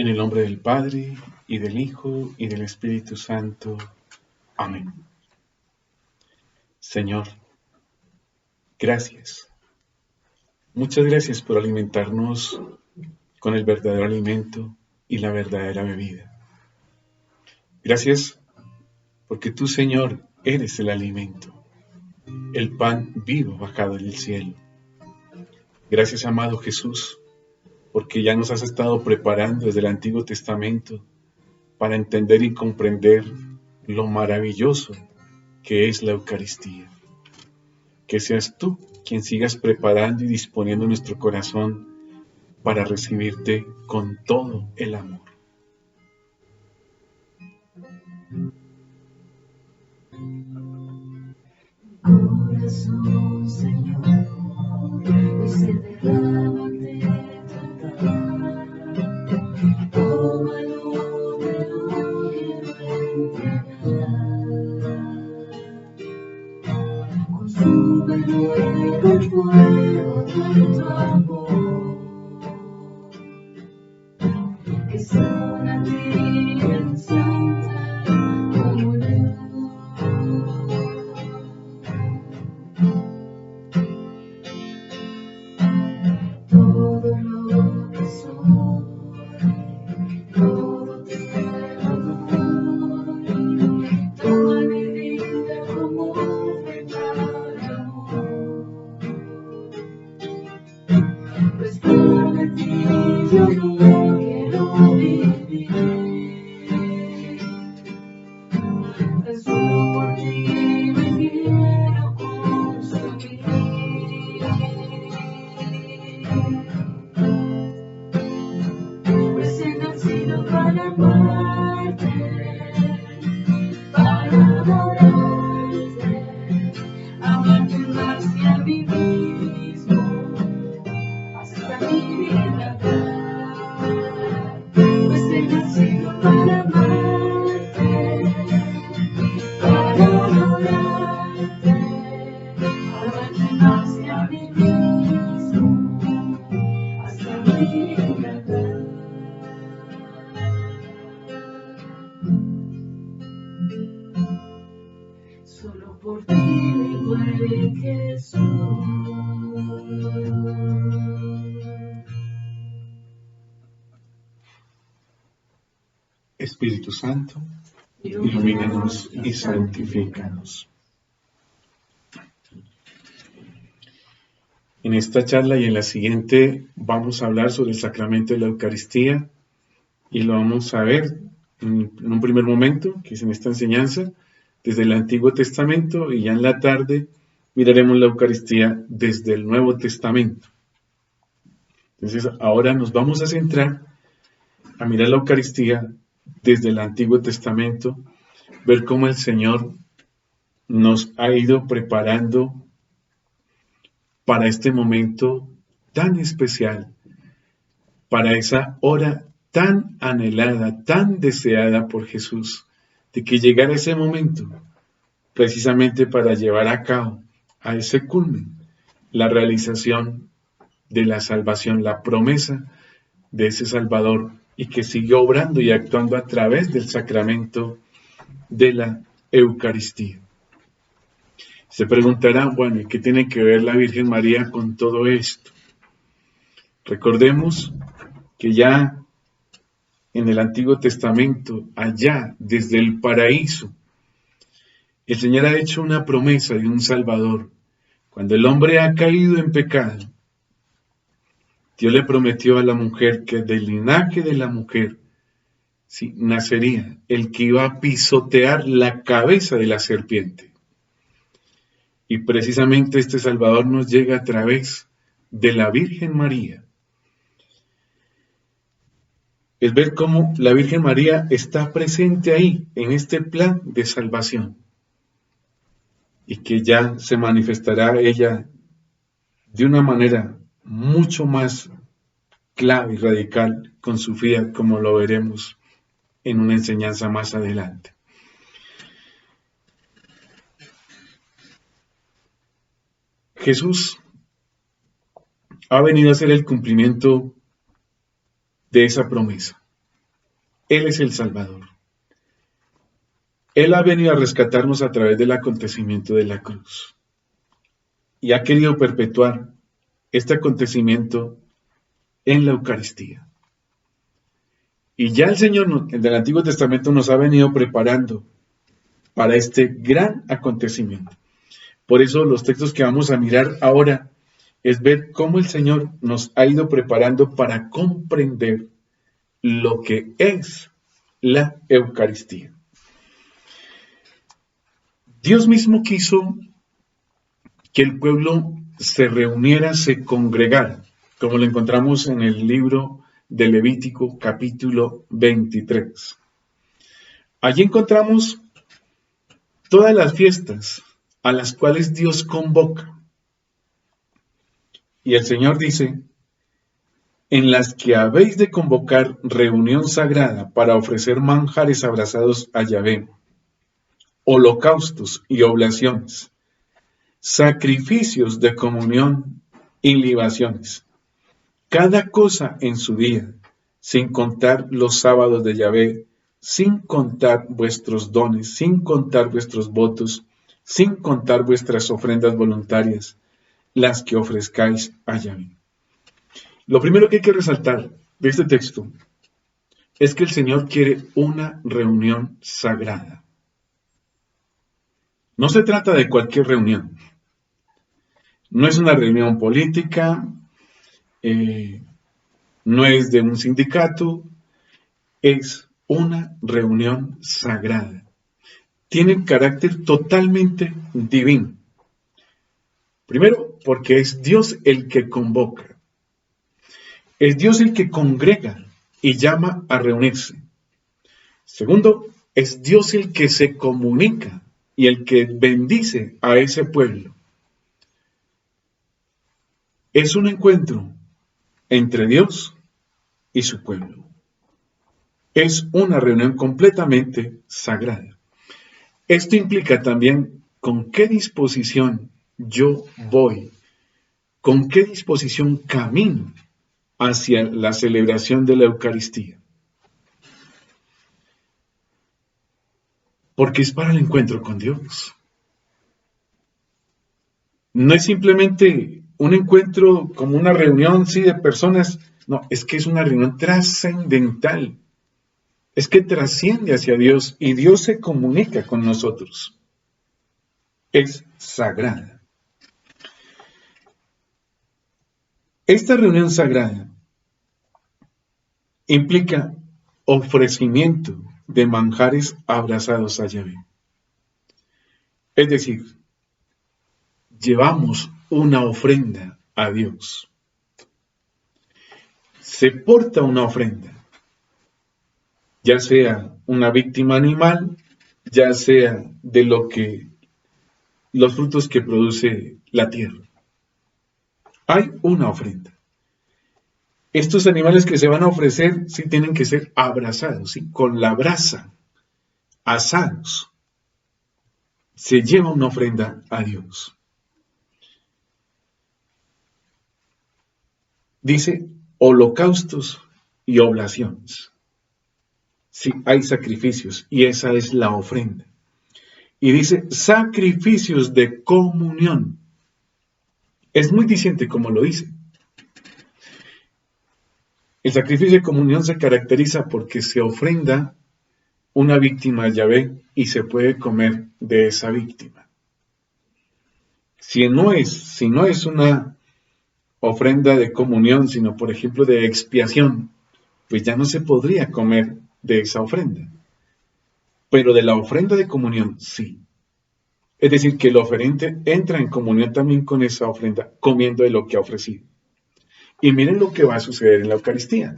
En el nombre del Padre, y del Hijo, y del Espíritu Santo. Amén. Señor, gracias. Muchas gracias por alimentarnos con el verdadero alimento y la verdadera bebida. Gracias porque tú, Señor, eres el alimento, el pan vivo bajado del cielo. Gracias, amado Jesús, porque ya nos has estado preparando desde el Antiguo Testamento para entender y comprender lo maravilloso que es la Eucaristía. Que seas tú quien sigas preparando y disponiendo nuestro corazón para recibirte con todo el amor. Corazón, Señor, hoy se derrama ante tu altar. Tómalo, te lo quiero entregar. Consúmelo en el fuego de tu amor, que sea una tibia santa comunión. Todo lo que soy, todo te lo doy. Toma mi vida como ofrenda de amor. Pues fuera de ti yo no quiero vivir. Tan solo por ti me quiero consumir. Pues he nacido para amarte, para adorarte, amarte más que a mí mismo, hasta mi vida dar. Pues he nacido para amarte, para adorarte, amarte más que a mí mismo, hasta mi vida dar. Solo por ti, mi buen Jesús. Espíritu Santo, ilumínanos y santifícanos. En esta charla y en la siguiente vamos a hablar sobre el sacramento de la Eucaristía y lo vamos a ver en un primer momento, que es en esta enseñanza, desde el Antiguo Testamento, y ya en la tarde miraremos la Eucaristía desde el Nuevo Testamento. Entonces ahora nos vamos a centrar a mirar la Eucaristía desde el Antiguo Testamento, ver cómo el Señor nos ha ido preparando para este momento tan especial, para esa hora tan anhelada, tan deseada por Jesús, de que llegara ese momento, precisamente para llevar a cabo a ese culmen la realización de la salvación, la promesa de ese Salvador, y que siguió obrando y actuando a través del sacramento de la Eucaristía. Se preguntarán, bueno, ¿y qué tiene que ver la Virgen María con todo esto? Recordemos que ya en el Antiguo Testamento, allá desde el paraíso, el Señor ha hecho una promesa de un Salvador. Cuando el hombre ha caído en pecado, Dios le prometió a la mujer que del linaje de la mujer sí, nacería el que iba a pisotear la cabeza de la serpiente. Y precisamente este Salvador nos llega a través de la Virgen María. Es ver cómo la Virgen María está presente ahí, en este plan de salvación. Y que ya se manifestará ella de una manera mucho más clave y radical con su vida, como lo veremos en una enseñanza más adelante. Jesús ha venido a hacer el cumplimiento de esa promesa. Él es el Salvador. Él ha venido a rescatarnos a través del acontecimiento de la cruz. Y ha querido perpetuar este acontecimiento en la Eucaristía. Y ya el Señor en el Antiguo Testamento nos ha venido preparando para este gran acontecimiento. Por eso los textos que vamos a mirar ahora es ver cómo el Señor nos ha ido preparando para comprender lo que es la Eucaristía. Dios mismo quiso que el pueblo se reuniera, se congregara, como lo encontramos en el libro de Levítico, capítulo 23. Allí encontramos todas las fiestas a las cuales Dios convoca. Y el Señor dice, en las que habéis de convocar reunión sagrada para ofrecer manjares abrazados a Yahvé, holocaustos y oblaciones, sacrificios de comunión y libaciones, cada cosa en su día, sin contar los sábados de Yahvé, sin contar vuestros dones, sin contar vuestros votos, sin contar vuestras ofrendas voluntarias, las que ofrezcáis a Yahvé. Lo primero que hay que resaltar de este texto es que el Señor quiere una reunión sagrada. No se trata de cualquier reunión. No es una reunión política, no es de un sindicato, es una reunión sagrada. Tiene carácter totalmente divino. Primero, porque es Dios el que convoca. Es Dios el que congrega y llama a reunirse. Segundo, es Dios el que se comunica y el que bendice a ese pueblo. Es un encuentro entre Dios y su pueblo. Es una reunión completamente sagrada. Esto implica también con qué disposición yo voy, con qué disposición camino hacia la celebración de la Eucaristía. Porque es para el encuentro con Dios. No es simplemente un encuentro como una reunión, sí, de personas. No, es que es una reunión trascendental. Es que trasciende hacia Dios y Dios se comunica con nosotros. Es sagrada. Esta reunión sagrada implica ofrecimiento de manjares abrazados a Yahvé. Es decir, llevamos una ofrenda a Dios. Se porta una ofrenda, ya sea una víctima animal, ya sea de los frutos que produce la tierra. Hay una ofrenda. Estos animales que se van a ofrecer sí tienen que ser abrazados, ¿sí? Con la brasa, asados. Se lleva una ofrenda a Dios. Dice holocaustos y oblaciones. Sí, hay sacrificios y esa es la ofrenda. Y dice sacrificios de comunión. Es muy diciente como lo dice. El sacrificio de comunión se caracteriza porque se ofrenda una víctima a Yahvé y se puede comer de esa víctima. Si no es una ofrenda de comunión, sino por ejemplo de expiación, pues ya no se podría comer de esa ofrenda. Pero de la ofrenda de comunión, sí. Es decir, que el oferente entra en comunión también con esa ofrenda, comiendo de lo que ha ofrecido. Y miren lo que va a suceder en la Eucaristía.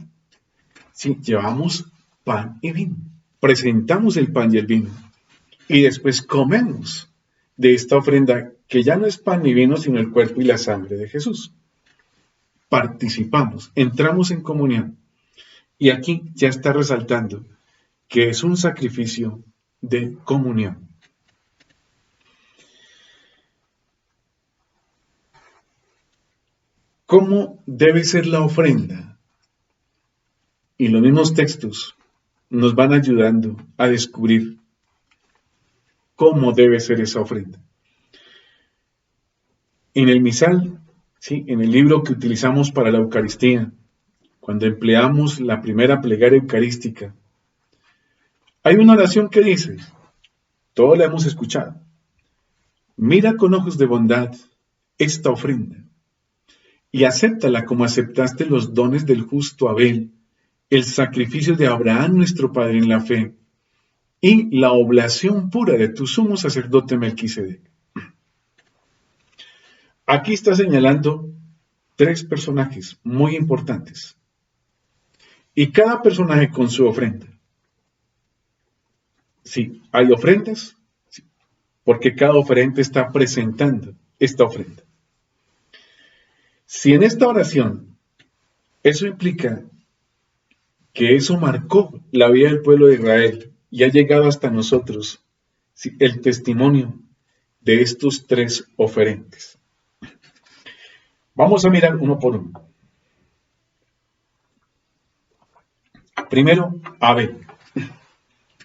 Si llevamos pan y vino, presentamos el pan y el vino, y después comemos de esta ofrenda que ya no es pan ni vino, sino el cuerpo y la sangre de Jesús. Participamos, entramos en comunión. Y aquí ya está resaltando que es un sacrificio de comunión. ¿Cómo debe ser la ofrenda? Y los mismos textos nos van ayudando a descubrir cómo debe ser esa ofrenda. En el misal, ¿sí?, en el libro que utilizamos para la Eucaristía, cuando empleamos la primera plegaria eucarística, hay una oración que dice, todos la hemos escuchado, mira con ojos de bondad esta ofrenda y acéptala como aceptaste los dones del justo Abel, el sacrificio de Abraham nuestro padre en la fe y la oblación pura de tu sumo sacerdote Melquisedec. Aquí está señalando tres personajes muy importantes y cada personaje con su ofrenda. Sí, hay ofrendas, sí, porque cada oferente está presentando esta ofrenda. Si en esta oración eso implica que eso marcó la vida del pueblo de Israel y ha llegado hasta nosotros, sí, el testimonio de estos tres oferentes. Vamos a mirar uno por uno. Primero, Abel.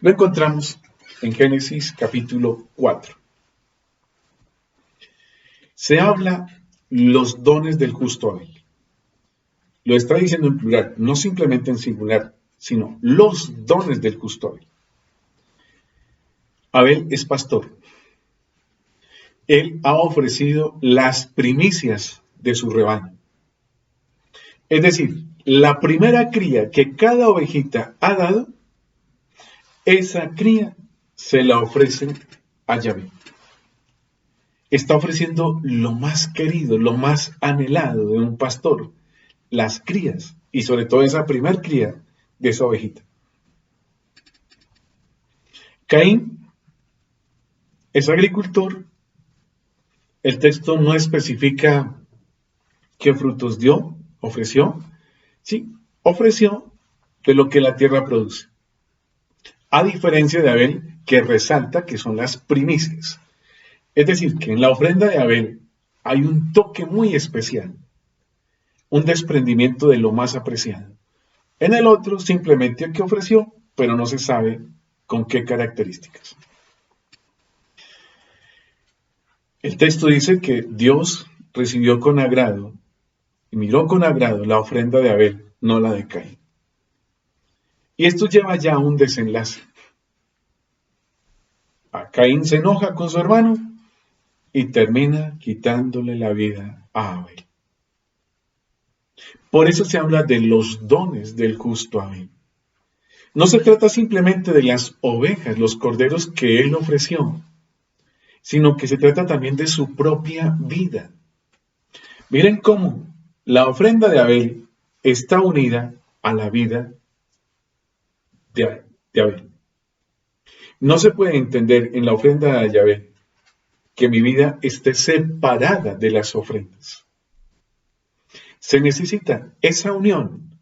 Lo encontramos en Génesis capítulo 4. Se habla los dones del justo Abel. Lo está diciendo en plural, no simplemente en singular, sino los dones del justo Abel. Abel es pastor. Él ha ofrecido las primicias de su rebaño. Es decir, la primera cría que cada ovejita ha dado, esa cría se la ofrece a Yahvé. Está ofreciendo lo más querido, lo más anhelado de un pastor, las crías, y sobre todo esa primer cría de esa ovejita. Caín es agricultor. El texto no especifica qué frutos dio, ofreció. Sí, ofreció de lo que la tierra produce. A diferencia de Abel, que resalta que son las primicias. Es decir, que en la ofrenda de Abel hay un toque muy especial, un desprendimiento de lo más apreciado. En el otro, simplemente que ofreció, pero no se sabe con qué características. El texto dice que Dios recibió con agrado y miró con agrado la ofrenda de Abel, no la de Caín. Y esto lleva ya a un desenlace. A Caín se enoja con su hermano y termina quitándole la vida a Abel. Por eso se habla de los dones del justo Abel. No se trata simplemente de las ovejas, los corderos que él ofreció, sino que se trata también de su propia vida. Miren cómo la ofrenda de Abel está unida a la vida de Abel. No se puede entender en la ofrenda de Yahvé que mi vida esté separada de las ofrendas. Se necesita esa unión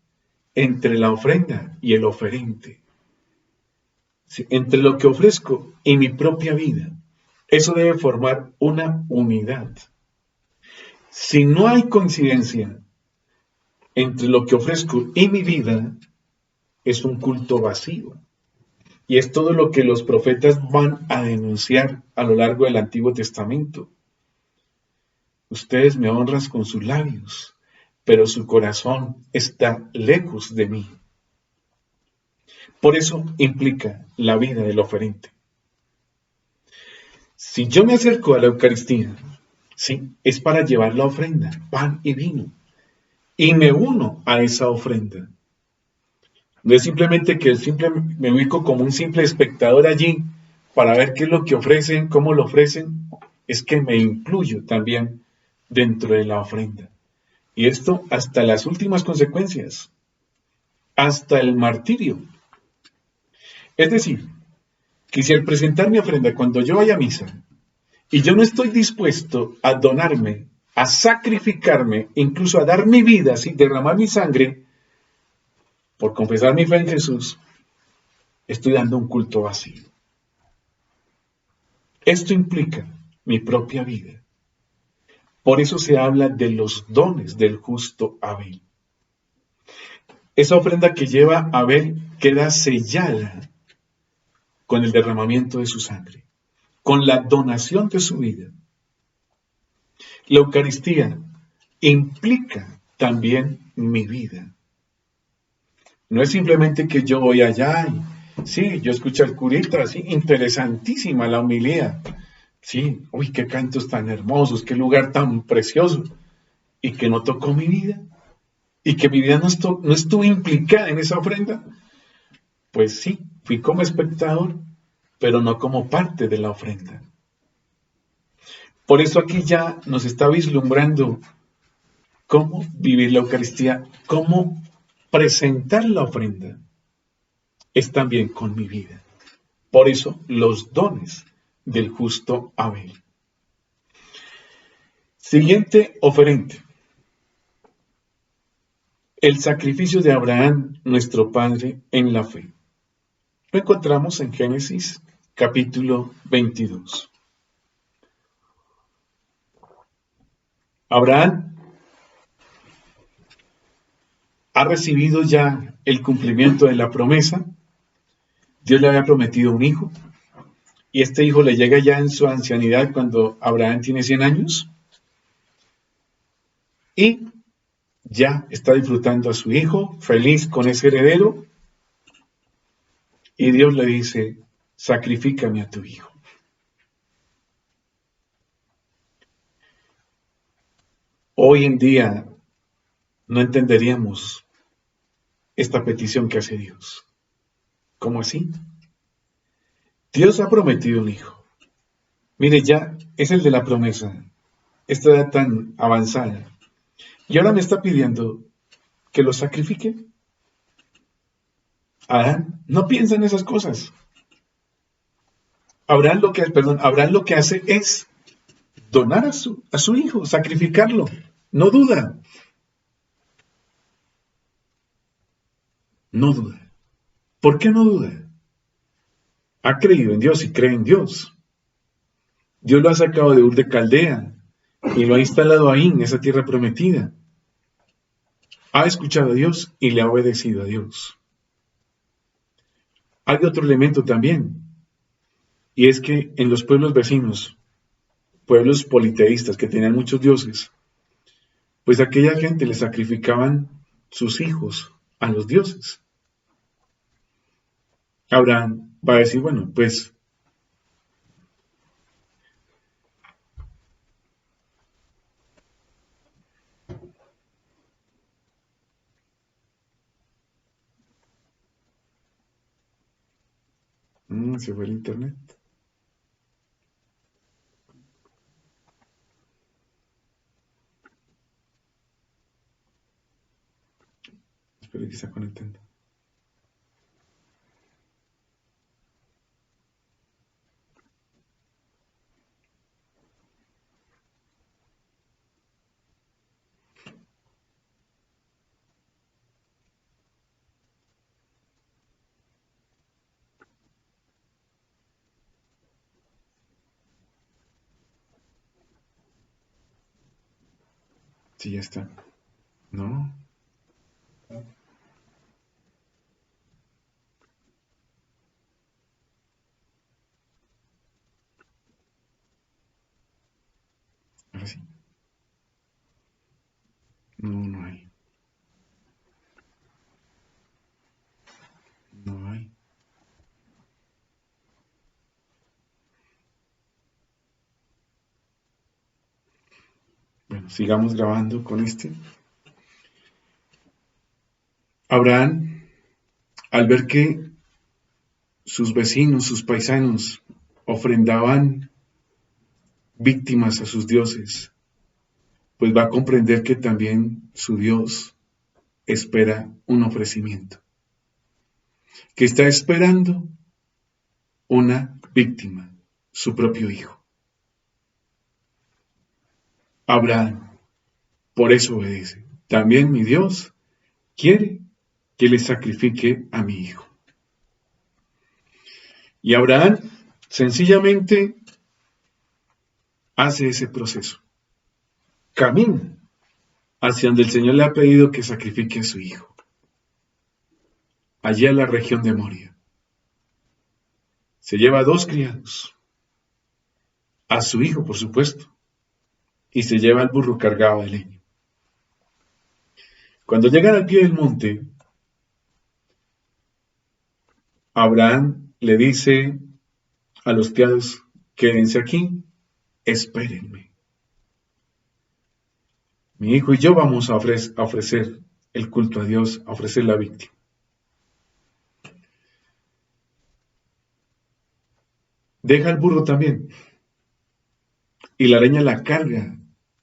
entre la ofrenda y el oferente, entre lo que ofrezco y mi propia vida. Eso debe formar una unidad. Si no hay coincidencia entre lo que ofrezco y mi vida, es un culto vacío. Y es todo lo que los profetas van a denunciar a lo largo del Antiguo Testamento. Ustedes me honran con sus labios, pero su corazón está lejos de mí. Por eso implica la vida del oferente. Si yo me acerco a la Eucaristía, sí, es para llevar la ofrenda, pan y vino, y me uno a esa ofrenda. No es simplemente que me ubico como un simple espectador allí para ver qué es lo que ofrecen, cómo lo ofrecen, es que me incluyo también dentro de la ofrenda. Y esto hasta las últimas consecuencias, hasta el martirio. Es decir, que si al presentar mi ofrenda, cuando yo vaya a misa, y yo no estoy dispuesto a donarme, a sacrificarme, incluso a dar mi vida, sin derramar mi sangre, por confesar mi fe en Jesús, estoy dando un culto vacío. Esto implica mi propia vida. Por eso se habla de los dones del justo Abel. esa ofrenda que lleva Abel queda sellada con el derramamiento de su sangre, con la donación de su vida. La Eucaristía implica también mi vida. No es simplemente que yo voy allá y sí, yo escucho al curita, sí, interesantísima la homilía. Sí, uy, qué cantos tan hermosos, qué lugar tan precioso. Y que no tocó mi vida. Y que mi vida no estuvo implicada en esa ofrenda. Pues sí, fui como espectador, pero no como parte de la ofrenda. Por eso aquí ya nos está vislumbrando cómo vivir la Eucaristía, cómo presentar la ofrenda. Es también con mi vida. Por eso los dones del justo Abel. Siguiente oferente. El sacrificio de Abraham, nuestro padre, en la fe. Lo encontramos en Génesis capítulo 22. Abraham ha recibido ya el cumplimiento de la promesa. Dios le había prometido un hijo y este hijo le llega ya en su ancianidad cuando Abraham tiene 100 años y ya está disfrutando a su hijo, feliz con ese heredero, y Dios le dice, sacrifícame a tu hijo. Hoy en día no entenderíamos esta petición que hace Dios. ¿Cómo así? Dios ha prometido un hijo. Mire, ya es el de la promesa, esta edad tan avanzada. Y ahora me está pidiendo que lo sacrifique. Adán no piensa en esas cosas. Abraham lo que hace es donar a su hijo, sacrificarlo. No duda. No duda. ¿Por qué no duda? Ha creído en Dios y cree en Dios. Dios lo ha sacado de Ur de Caldea y lo ha instalado ahí, en esa tierra prometida. Ha escuchado a Dios y le ha obedecido a Dios. Hay otro elemento también, y es que en los pueblos vecinos, pueblos politeístas que tenían muchos dioses, pues aquella gente le sacrificaban sus hijos a los dioses. Abraham va a decir, bueno, pues se fue el internet. Espero que se conectando. Sí, ya está. No. Ahora sí. No, no hay. No hay. Bueno, sigamos grabando con este. Abraham, al ver que sus vecinos, sus paisanos, ofrendaban víctimas a sus dioses, pues va a comprender que también su Dios espera un ofrecimiento, que está esperando una víctima, su propio hijo. Abraham, por eso obedece. También mi Dios quiere que le sacrifique a mi hijo. Y Abraham sencillamente hace ese proceso. Camina hacia donde el Señor le ha pedido que sacrifique a su hijo. allí a la región de Moria. Se lleva a 2 criados, a su hijo, por supuesto, y se lleva al burro cargado de leña. Cuando llegan al pie del monte, Abraham le dice a los criados: quédense aquí, espérenme. Mi hijo y yo vamos a ofrecer el culto a Dios, a ofrecer la víctima. Deja el burro también y la leña la carga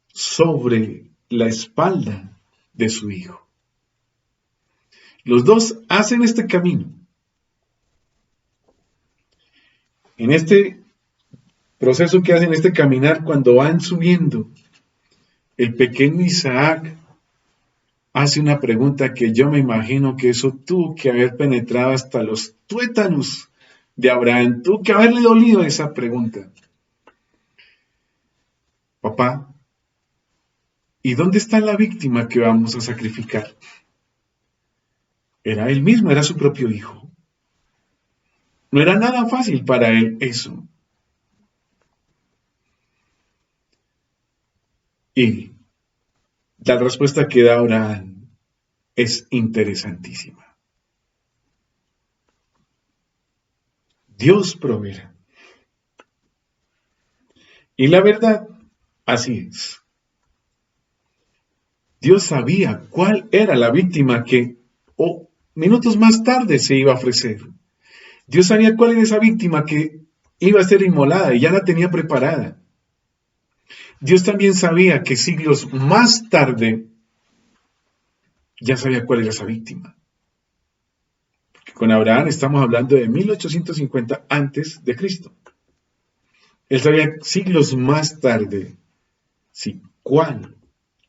sobre la espalda de su hijo. Los dos hacen este camino. En este proceso que hacen, este caminar, cuando van subiendo, el pequeño Isaac hace una pregunta que yo me imagino que eso tuvo que haber penetrado hasta los tuétanos de Abraham, tuvo que haberle dolido esa pregunta. Papá, ¿y dónde está la víctima que vamos a sacrificar? Era él mismo, era su propio hijo. No era nada fácil para él eso. Y la respuesta que da Abraham es interesantísima. Dios proveerá. Y la verdad, así es. Dios sabía cuál era la víctima que minutos más tarde se iba a ofrecer. Dios sabía cuál era esa víctima que iba a ser inmolada y ya la tenía preparada. Dios también sabía que siglos más tarde ya sabía cuál era esa víctima. Porque con Abraham estamos hablando de 1850 antes de Cristo. Él sabía siglos más tarde, sí, cuál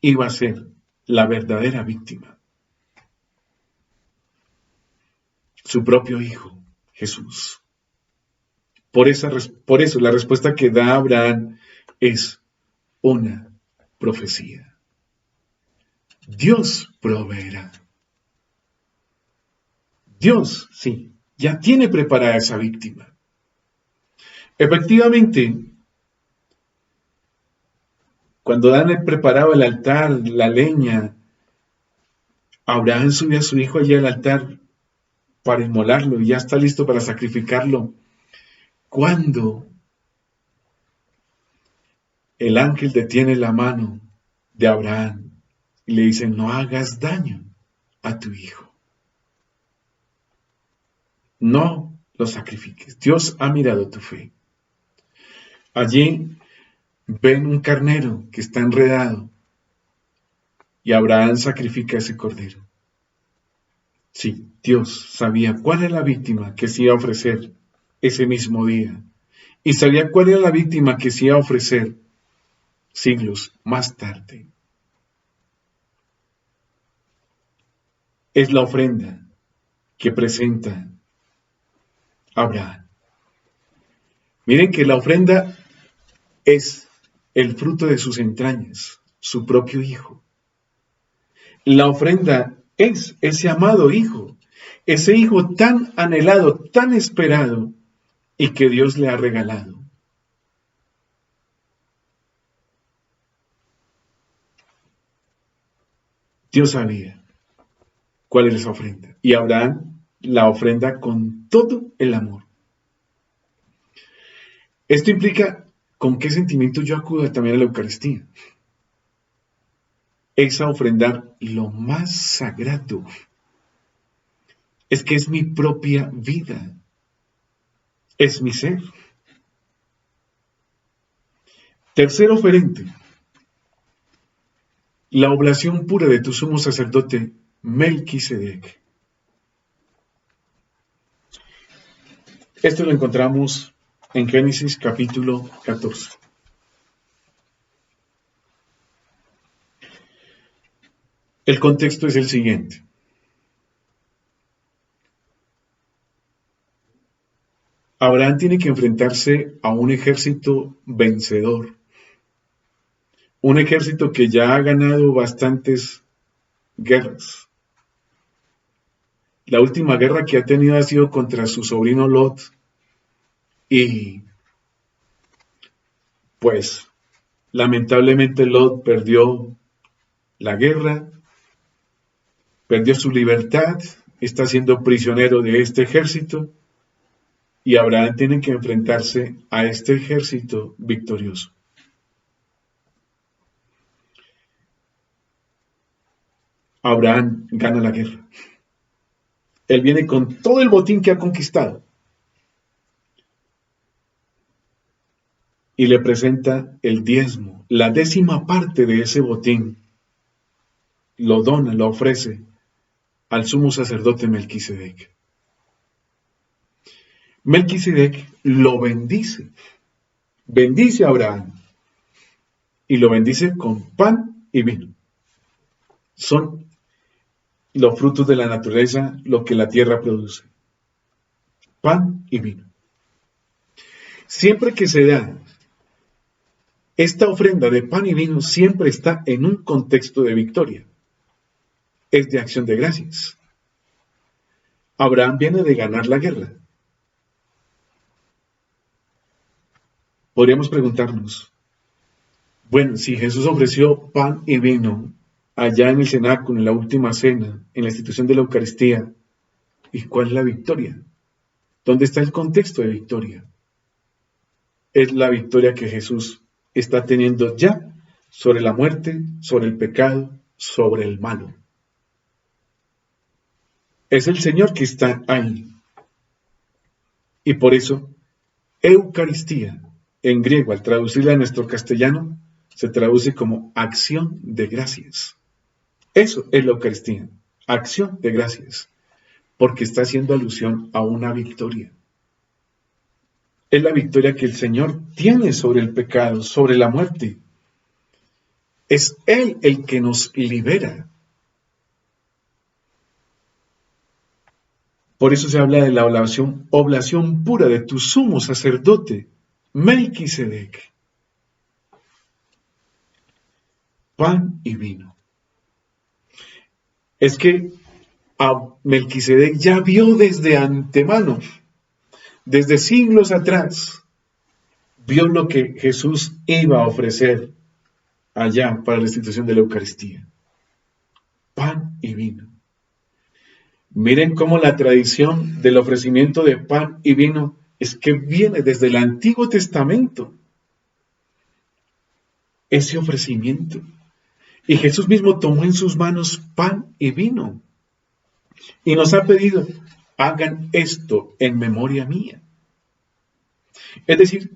iba a ser la verdadera víctima. Su propio hijo, Jesús. Por eso la respuesta que da Abraham es una profecía. Dios proveerá. Dios, sí, ya tiene preparada esa víctima. Efectivamente, cuando Dan preparaba el altar, la leña, Abraham subió a su hijo allí al altar para inmolarlo y ya está listo para sacrificarlo. Cuando el ángel detiene la mano de Abraham y le dice: no hagas daño a tu hijo. No lo sacrifiques. Dios ha mirado tu fe. Allí ven un carnero que está enredado y Abraham sacrifica ese cordero. Sí, Dios sabía cuál era la víctima que se iba a ofrecer ese mismo día y sabía cuál era la víctima que se iba a ofrecer siglos más tarde. Es la ofrenda que presenta Abraham. Miren que la ofrenda es el fruto de sus entrañas, su propio hijo. La ofrenda es ese amado hijo, ese hijo tan anhelado, tan esperado y que Dios le ha regalado. Dios sabía cuál era esa ofrenda y Abraham la ofrenda con todo el amor. Esto implica con qué sentimiento yo acudo también a la Eucaristía. Es a ofrendar lo más sagrado. Es que es mi propia vida. Es mi ser. Tercer oferente. La oblación pura de tu sumo sacerdote Melquisedec. Esto lo encontramos en Génesis capítulo 14. El contexto es el siguiente. Abraham tiene que enfrentarse a un ejército vencedor. Un ejército que ya ha ganado bastantes guerras. La última guerra que ha tenido ha sido contra su sobrino Lot. Y pues lamentablemente Lot perdió la guerra, perdió su libertad, está siendo prisionero de este ejército y Abraham tiene que enfrentarse a este ejército victorioso. Abraham gana la guerra. Él viene con todo el botín que ha conquistado y le presenta el diezmo, la 10ª parte de ese botín. Lo dona, lo ofrece al sumo sacerdote Melquisedec. Melquisedec lo bendice, bendice a Abraham y lo bendice con pan y vino. Son los frutos de la naturaleza, lo que la tierra produce. Pan y vino. Siempre que se da esta ofrenda de pan y vino, siempre está en un contexto de victoria. Es de acción de gracias. Abraham viene de ganar la guerra. Podríamos preguntarnos, bueno, si Jesús ofreció pan y vino allá en el cenáculo, en la última cena, en la institución de la Eucaristía, ¿y cuál es la victoria? ¿Dónde está el contexto de victoria? Es la victoria que Jesús está teniendo ya sobre la muerte, sobre el pecado, sobre el malo. Es el Señor que está ahí. Y por eso, Eucaristía, en griego, al traducirla a nuestro castellano, se traduce como acción de gracias. Eso es la Eucaristía, acción de gracias, porque está haciendo alusión a una victoria. Es la victoria que el Señor tiene sobre el pecado, sobre la muerte. Es Él el que nos libera. Por eso se habla de la oblación pura de tu sumo sacerdote, Melquisedec. Pan y vino. Es que a Melquisedec ya vio desde antemano, desde siglos atrás, vio lo que Jesús iba a ofrecer allá para la institución de la Eucaristía. Pan y vino. Miren cómo la tradición del ofrecimiento de pan y vino es que viene desde el Antiguo Testamento. Ese ofrecimiento. Y Jesús mismo tomó en sus manos pan y vino. Y nos ha pedido, hagan esto en memoria mía. Es decir,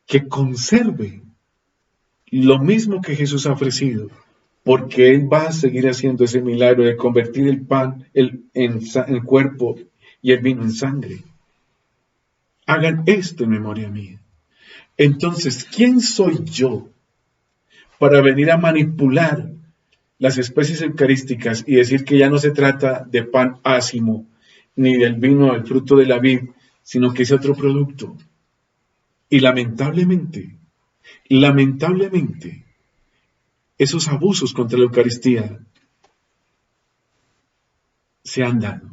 que conserve lo mismo que Jesús ha ofrecido, porque Él va a seguir haciendo ese milagro de convertir el pan en cuerpo y el vino en sangre. Hagan esto en memoria mía. Entonces, ¿quién soy yo para venir a manipular las especies eucarísticas y decir que ya no se trata de pan ácimo, ni del vino, el fruto de la vid, sino que es otro producto? Y lamentablemente, esos abusos contra la Eucaristía se han dado.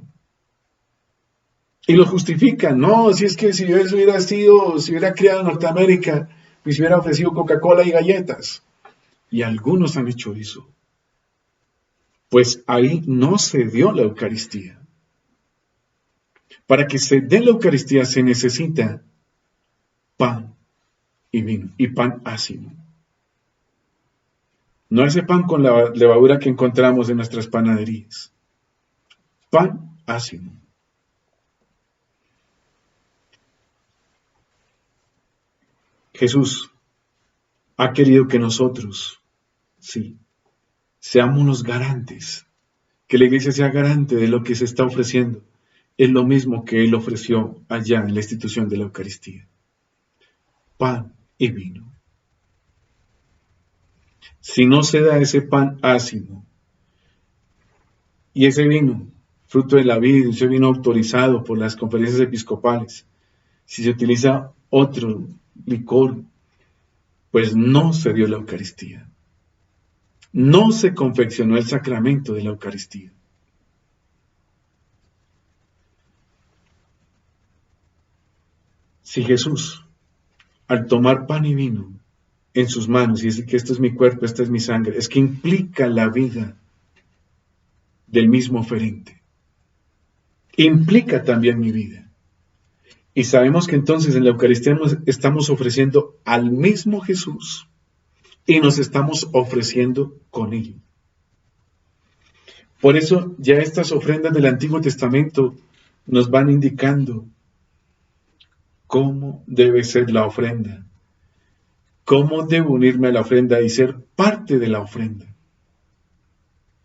Y lo justifican, no, si es que si eso hubiera sido, si hubiera criado en Norteamérica, pues hubiera ofrecido Coca-Cola y galletas. Y algunos han hecho eso. Pues ahí no se dio la Eucaristía. Para que se dé la Eucaristía se necesita pan y vino, y pan ácimo. No ese pan con la levadura que encontramos en nuestras panaderías. Pan ácimo. Jesús ha querido que nosotros, sí, seamos los garantes, que la iglesia sea garante de lo que se está ofreciendo. Es lo mismo que Él ofreció allá en la institución de la Eucaristía. Pan y vino. Si no se da ese pan ácimo y ese vino, fruto de la vid, ese vino autorizado por las conferencias episcopales, si se utiliza otro licor, pues no se dio la Eucaristía. No se confeccionó el sacramento de la Eucaristía. Si Jesús, al tomar pan y vino en sus manos y decir que esto es mi cuerpo, esta es mi sangre, es que implica la vida del mismo oferente, implica también mi vida. Y sabemos que entonces en la Eucaristía estamos ofreciendo al mismo Jesús y nos estamos ofreciendo con Él. Por eso ya estas ofrendas del Antiguo Testamento nos van indicando cómo debe ser la ofrenda, cómo debo unirme a la ofrenda y ser parte de la ofrenda.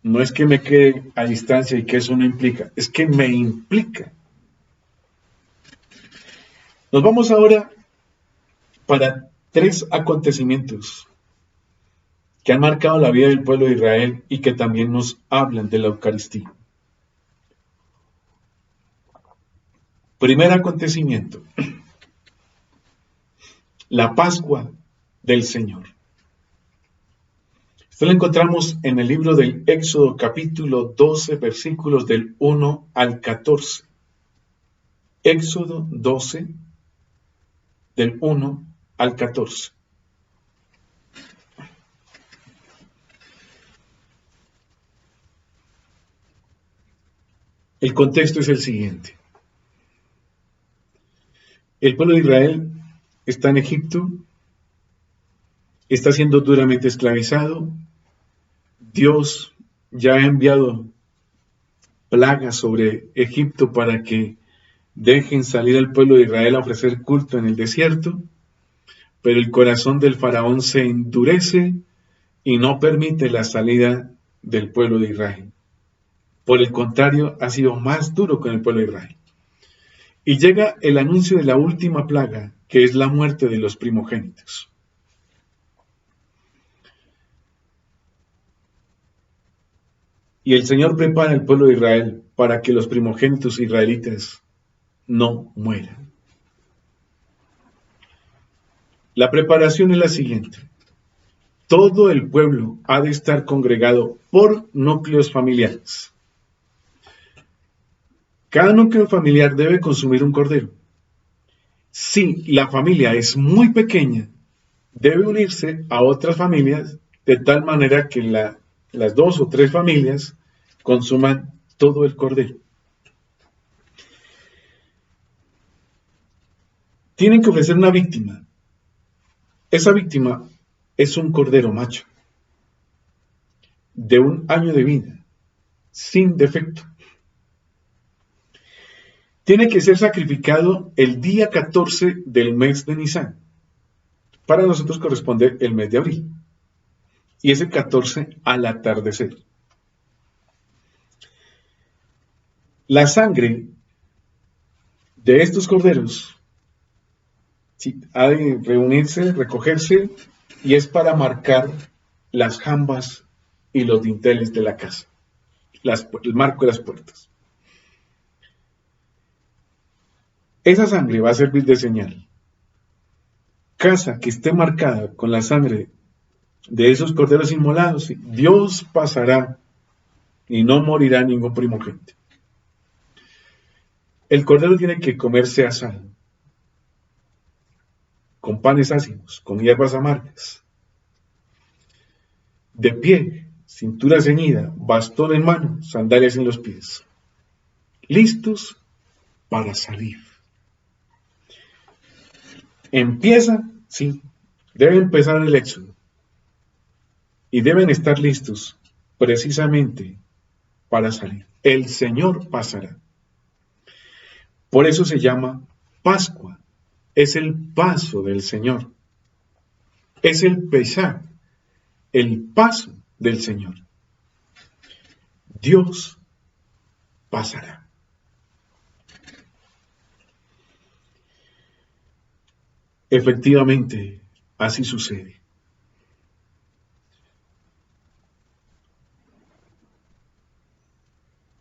No es que me quede a distancia y que eso no implica, es que me implica. Nos vamos ahora para 3 acontecimientos que han marcado la vida del pueblo de Israel y que también nos hablan de la Eucaristía. Primer acontecimiento, la Pascua del Señor. Esto lo encontramos en el libro del Éxodo, capítulo 12, versículos del 1 al 14. Éxodo 12, del 1 al 14. El contexto es el siguiente. El pueblo de Israel está en Egipto, está siendo duramente esclavizado. Dios ya ha enviado plagas sobre Egipto para que dejen salir al pueblo de Israel a ofrecer culto en el desierto, pero el corazón del faraón se endurece y no permite la salida del pueblo de Israel. Por el contrario, ha sido más duro con el pueblo de Israel. Y llega el anuncio de la última plaga, que es la muerte de los primogénitos. Y el Señor prepara al pueblo de Israel para que los primogénitos israelitas no mueran. La preparación es la siguiente. Todo el pueblo ha de estar congregado por núcleos familiares. Cada núcleo familiar debe consumir un cordero. Si la familia es muy pequeña, debe unirse a otras familias de tal manera que las 2 o 3 familias consuman todo el cordero. Tienen que ofrecer una víctima. Esa víctima es un cordero macho, de 1 año de vida, sin defecto. Tiene que ser sacrificado el día 14 del mes de Nisán. Para nosotros corresponde el mes de abril. Y ese 14 al atardecer. La sangre de estos corderos ha de reunirse, recogerse, y es para marcar las jambas y los dinteles de la casa, el marco de las puertas. Esa sangre va a servir de señal. Casa que esté marcada con la sangre de esos corderos inmolados, Dios pasará y no morirá ningún primogénito. El cordero tiene que comerse asado, con panes ácimos, con hierbas amargas, de pie, cintura ceñida, bastón en mano, sandalias en los pies, listos para salir. Empieza, sí, debe empezar el éxodo y deben estar listos precisamente para salir. El Señor pasará. Por eso se llama Pascua. Es el paso del Señor. Es el Pesaj, el paso del Señor. Dios pasará. Efectivamente, así sucede.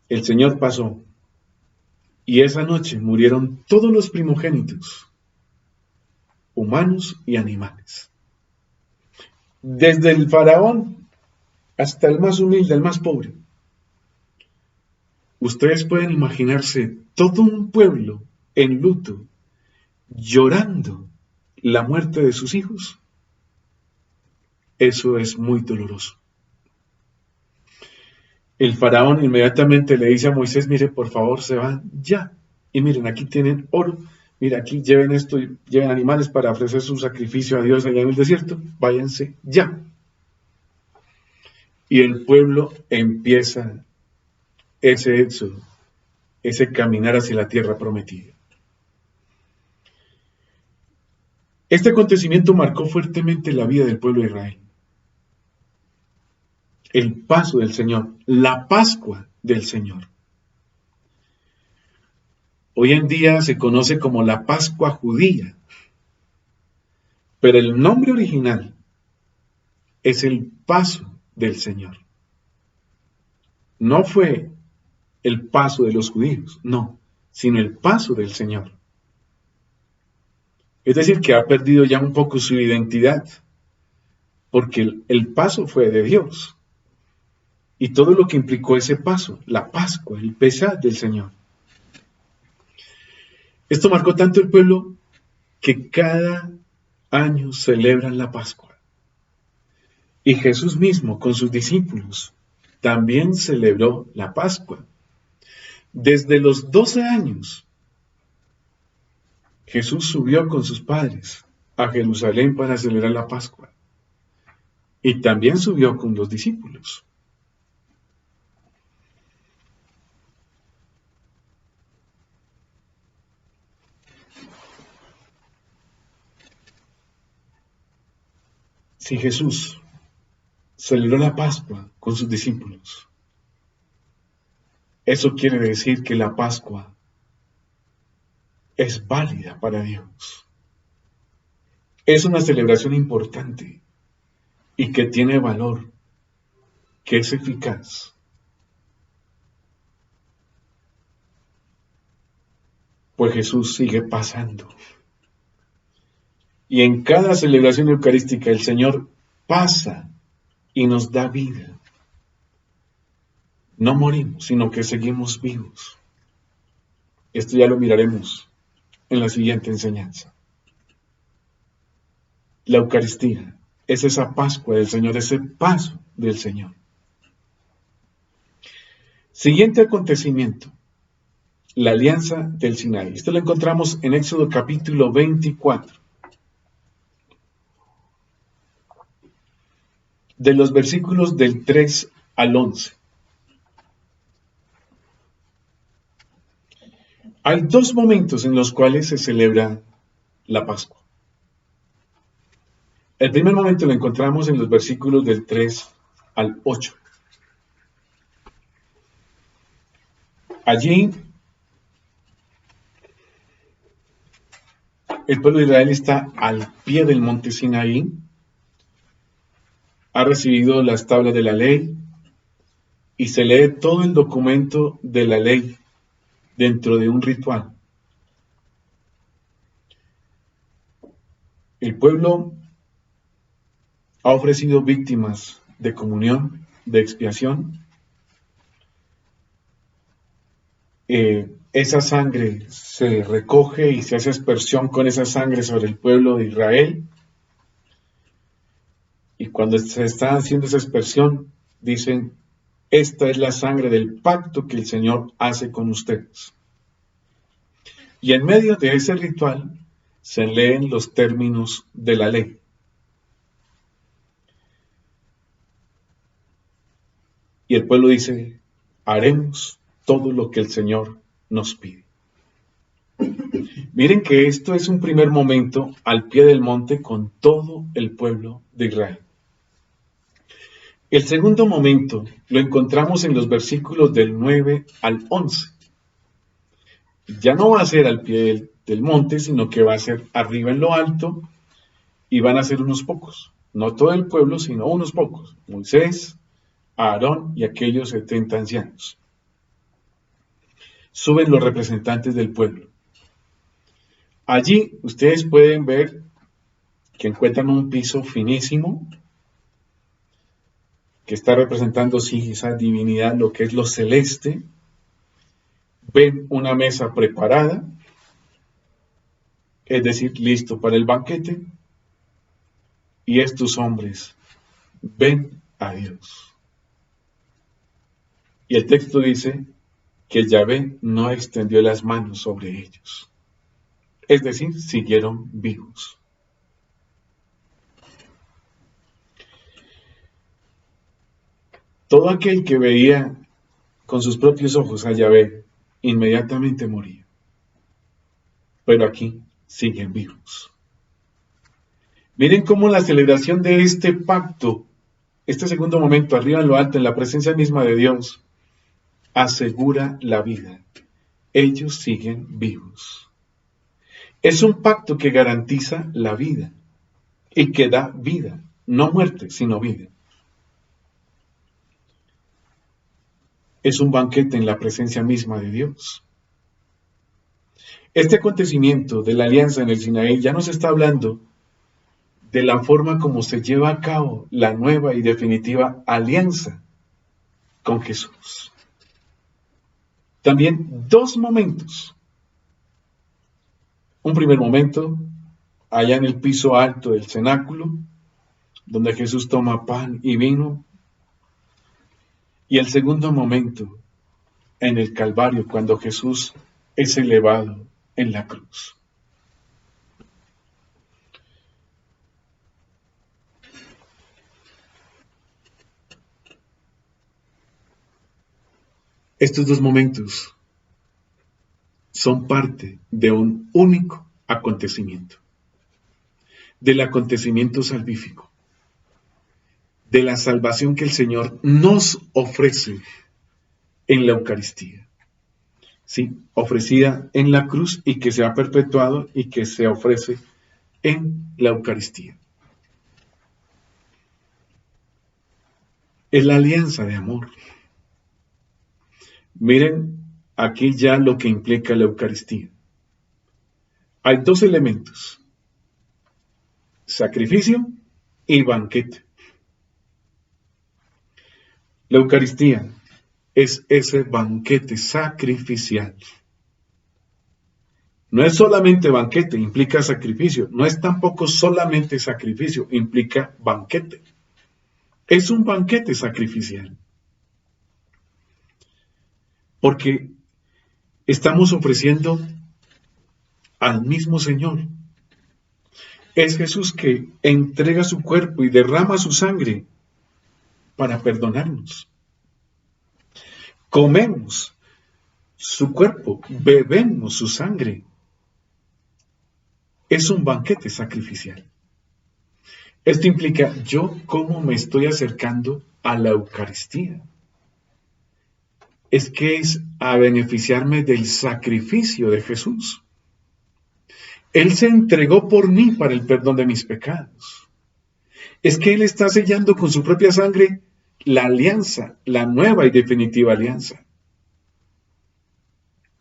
El Señor pasó y esa noche murieron todos los primogénitos, humanos y animales. Desde el faraón hasta el más humilde, el más pobre. Ustedes pueden imaginarse todo un pueblo en luto, llorando la muerte de sus hijos, eso es muy doloroso. El faraón inmediatamente le dice a Moisés, mire, por favor, se van ya. Y miren, aquí tienen oro. Mira, aquí lleven esto, lleven animales para ofrecer su sacrificio a Dios allá en el desierto. Váyanse ya. Y el pueblo empieza ese éxodo, ese caminar hacia la tierra prometida. Este acontecimiento marcó fuertemente la vida del pueblo de Israel. El paso del Señor, la Pascua del Señor. Hoy en día se conoce como la Pascua judía, pero el nombre original es el paso del Señor. No fue el paso de los judíos, no, sino el paso del Señor. Es decir, que ha perdido ya un poco su identidad, porque el paso fue de Dios. Y todo lo que implicó ese paso, la Pascua, el Pesaj del Señor. Esto marcó tanto el pueblo que cada año celebran la Pascua. Y Jesús mismo, con sus discípulos, también celebró la Pascua. Desde los 12 años, Jesús subió con sus padres a Jerusalén para celebrar la Pascua. Y también subió con los discípulos. Si Jesús celebró la Pascua con sus discípulos, eso quiere decir que la Pascua es válida para Dios. Es una celebración importante y que tiene valor, que es eficaz. Pues Jesús sigue pasando. Y en cada celebración eucarística el Señor pasa y nos da vida. No morimos, sino que seguimos vivos. Esto ya lo miraremos en la siguiente enseñanza. La Eucaristía es esa Pascua del Señor, ese paso del Señor. Siguiente acontecimiento, la alianza del Sinaí. Esto lo encontramos en Éxodo capítulo 24. De los versículos del 3 al 11. Hay dos momentos en los cuales se celebra la Pascua. El primer momento lo encontramos en los versículos del 3 al 8. Allí, el pueblo de Israel está al pie del monte Sinaí, ha recibido las tablas de la ley y se lee todo el documento de la ley dentro de un ritual. El pueblo ha ofrecido víctimas de comunión, de expiación. Esa sangre se recoge y se hace aspersión con esa sangre sobre el pueblo de Israel. Y cuando se está haciendo esa aspersión, dicen, esta es la sangre del pacto que el Señor hace con ustedes. Y en medio de ese ritual se leen los términos de la ley. Y el pueblo dice, haremos todo lo que el Señor nos pide. Miren que esto es un primer momento al pie del monte con todo el pueblo de Israel. El segundo momento lo encontramos en los versículos del 9 al 11. Ya no va a ser al pie del monte, sino que va a ser arriba en lo alto y van a ser unos pocos. No todo el pueblo, sino unos pocos. Moisés, Aarón y aquellos 70 ancianos. Suben los representantes del pueblo. Allí ustedes pueden ver que encuentran un piso finísimo que está representando, sí, esa divinidad, lo que es lo celeste. Ven una mesa preparada, es decir, listo para el banquete, y estos hombres ven a Dios. Y el texto dice que Yahvé no extendió las manos sobre ellos, es decir, siguieron vivos. Todo aquel que veía con sus propios ojos a Yahvé inmediatamente moría. Pero aquí siguen vivos. Miren cómo la celebración de este pacto, este segundo momento arriba en lo alto, en la presencia misma de Dios, asegura la vida. Ellos siguen vivos. Es un pacto que garantiza la vida y que da vida, no muerte, sino vida. Es un banquete en la presencia misma de Dios. Este acontecimiento de la alianza en el Sinaí ya nos está hablando de la forma como se lleva a cabo la nueva y definitiva alianza con Jesús. También dos momentos. Un primer momento, allá en el piso alto del cenáculo, donde Jesús toma pan y vino. Y el segundo momento, en el Calvario, cuando Jesús es elevado en la cruz. Estos dos momentos son parte de un único acontecimiento, del acontecimiento salvífico, de la salvación que el Señor nos ofrece en la Eucaristía. Sí, ofrecida en la cruz y que se ha perpetuado y que se ofrece en la Eucaristía. Es la alianza de amor. Miren aquí ya lo que implica la Eucaristía. Hay dos elementos: sacrificio y banquete. La Eucaristía es ese banquete sacrificial. No es solamente banquete, implica sacrificio. No es tampoco solamente sacrificio, implica banquete. Es un banquete sacrificial. Porque estamos ofreciendo al mismo Señor. Es Jesús que entrega su cuerpo y derrama su sangre para perdonarnos. Comemos su cuerpo, bebemos su sangre. Es un banquete sacrificial. Esto implica yo cómo me estoy acercando a la Eucaristía. Es que es a beneficiarme del sacrificio de Jesús. Él se entregó por mí para el perdón de mis pecados. Es que Él está sellando con su propia sangre la alianza, la nueva y definitiva alianza.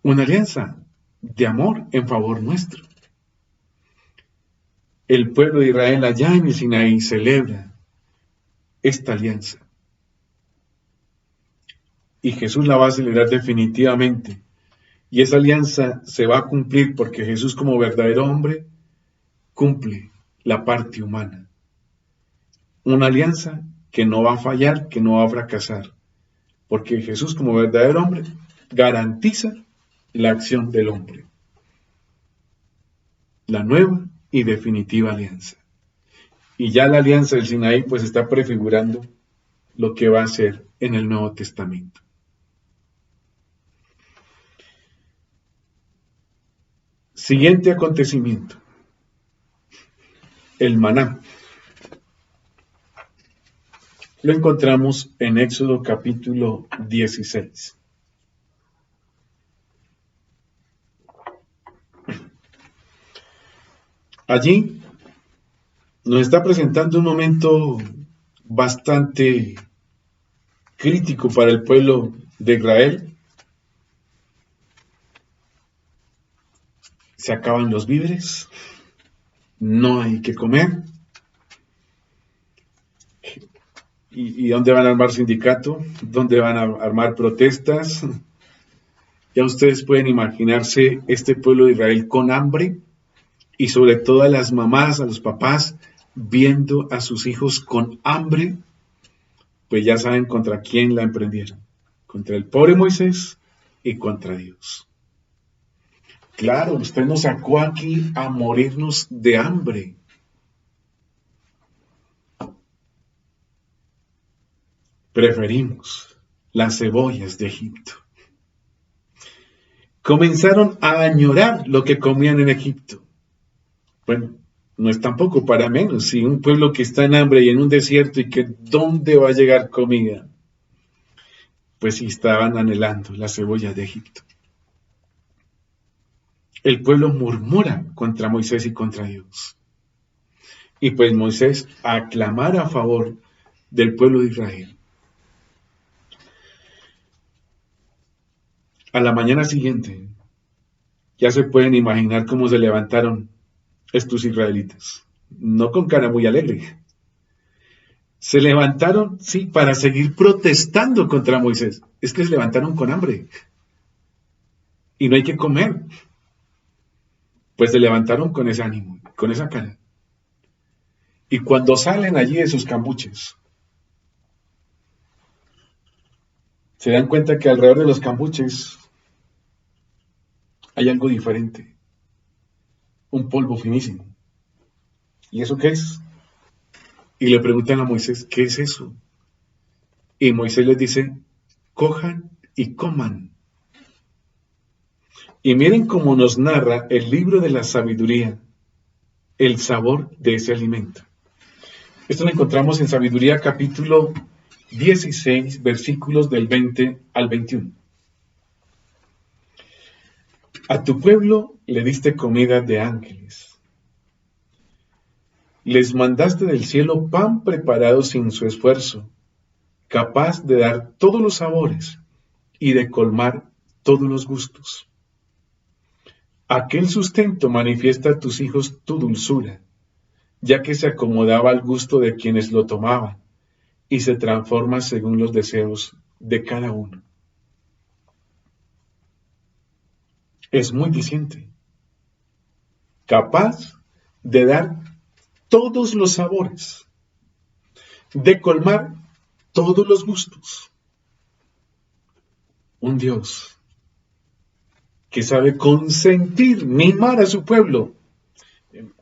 Una alianza de amor en favor nuestro. El pueblo de Israel allá en el Sinaí celebra esta alianza. Y Jesús la va a celebrar definitivamente. Y esa alianza se va a cumplir porque Jesús, como verdadero hombre, cumple la parte humana. Una alianza que no va a fallar, que no va a fracasar. Porque Jesús, como verdadero hombre, garantiza la acción del hombre. La nueva y definitiva alianza. Y ya la alianza del Sinaí pues está prefigurando lo que va a ser en el Nuevo Testamento. Siguiente acontecimiento. El maná. Lo encontramos en Éxodo capítulo 16. Allí nos está presentando un momento bastante crítico para el pueblo de Israel. Se acaban los víveres, no hay que comer. ¿Y dónde van a armar sindicato? ¿Dónde van a armar protestas? Ya ustedes pueden imaginarse este pueblo de Israel con hambre, y sobre todo a las mamás, a los papás, viendo a sus hijos con hambre, pues ya saben contra quién la emprendieron. Contra el pobre Moisés y contra Dios. Claro, usted nos sacó aquí a morirnos de hambre. Preferimos las cebollas de Egipto. Comenzaron a añorar lo que comían en Egipto. Bueno, no es tampoco para menos. Si un pueblo que está en hambre y en un desierto y que ¿dónde va a llegar comida? Pues sí estaban anhelando la cebolla de Egipto. El pueblo murmura contra Moisés y contra Dios. Y pues Moisés a clamar a favor del pueblo de Israel. A la mañana siguiente, ya se pueden imaginar cómo se levantaron estos israelitas. No con cara muy alegre. Se levantaron, sí, para seguir protestando contra Moisés. Es que se levantaron con hambre. Y no hay que comer. Pues se levantaron con ese ánimo, con esa cara. Y cuando salen allí de sus cambuches, se dan cuenta que alrededor de los cambuches hay algo diferente. Un polvo finísimo. ¿Y eso qué es? Y le preguntan a Moisés, ¿qué es eso? Y Moisés les dice, cojan y coman. Y miren cómo nos narra el libro de la sabiduría, el sabor de ese alimento. Esto lo encontramos en Sabiduría capítulo 16, versículos del 20 al 21. A tu pueblo le diste comida de ángeles. Les mandaste del cielo pan preparado sin su esfuerzo, capaz de dar todos los sabores y de colmar todos los gustos. Aquel sustento manifiesta a tus hijos tu dulzura, ya que se acomodaba al gusto de quienes lo tomaban y se transforma según los deseos de cada uno. Es muy diciente, capaz de dar todos los sabores, de colmar todos los gustos. Un Dios que sabe consentir, mimar a su pueblo.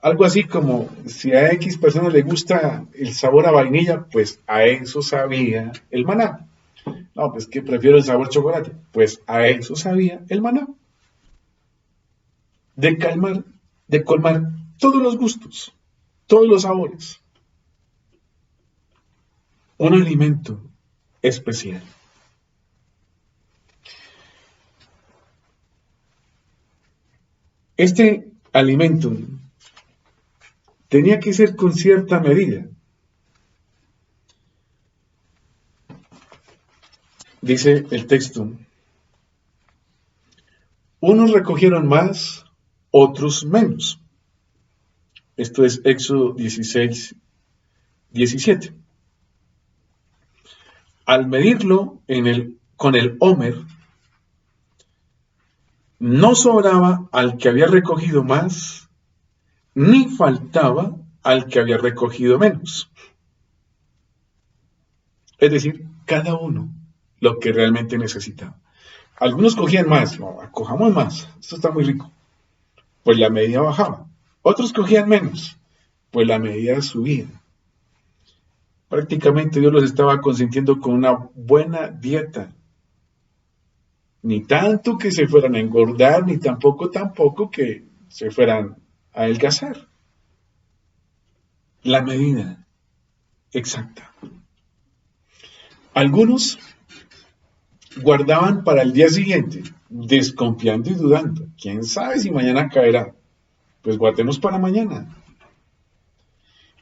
Algo así como si a X personas le gusta el sabor a vainilla, pues a eso sabía el maná. No, pues que prefiero el sabor chocolate, pues a eso sabía el maná. De calmar, de colmar todos los gustos, todos los sabores. Un alimento especial. Este alimento tenía que ser con cierta medida. Dice el texto, unos recogieron más, otros menos. Esto es Éxodo 16, 17. Al medirlo con el ómer, no sobraba al que había recogido más, ni faltaba al que había recogido menos. Es decir, cada uno lo que realmente necesitaba. Algunos cogían más, no, cojamos más, esto está muy rico. Pues la medida bajaba. Otros cogían menos, pues la medida subía. Prácticamente Dios los estaba consintiendo con una buena dieta. Ni tanto que se fueran a engordar, ni tampoco que se fueran a adelgazar. La medida exacta. Algunos guardaban para el día siguiente, desconfiando y dudando. ¿Quién sabe si mañana caerá? Pues guardemos para mañana.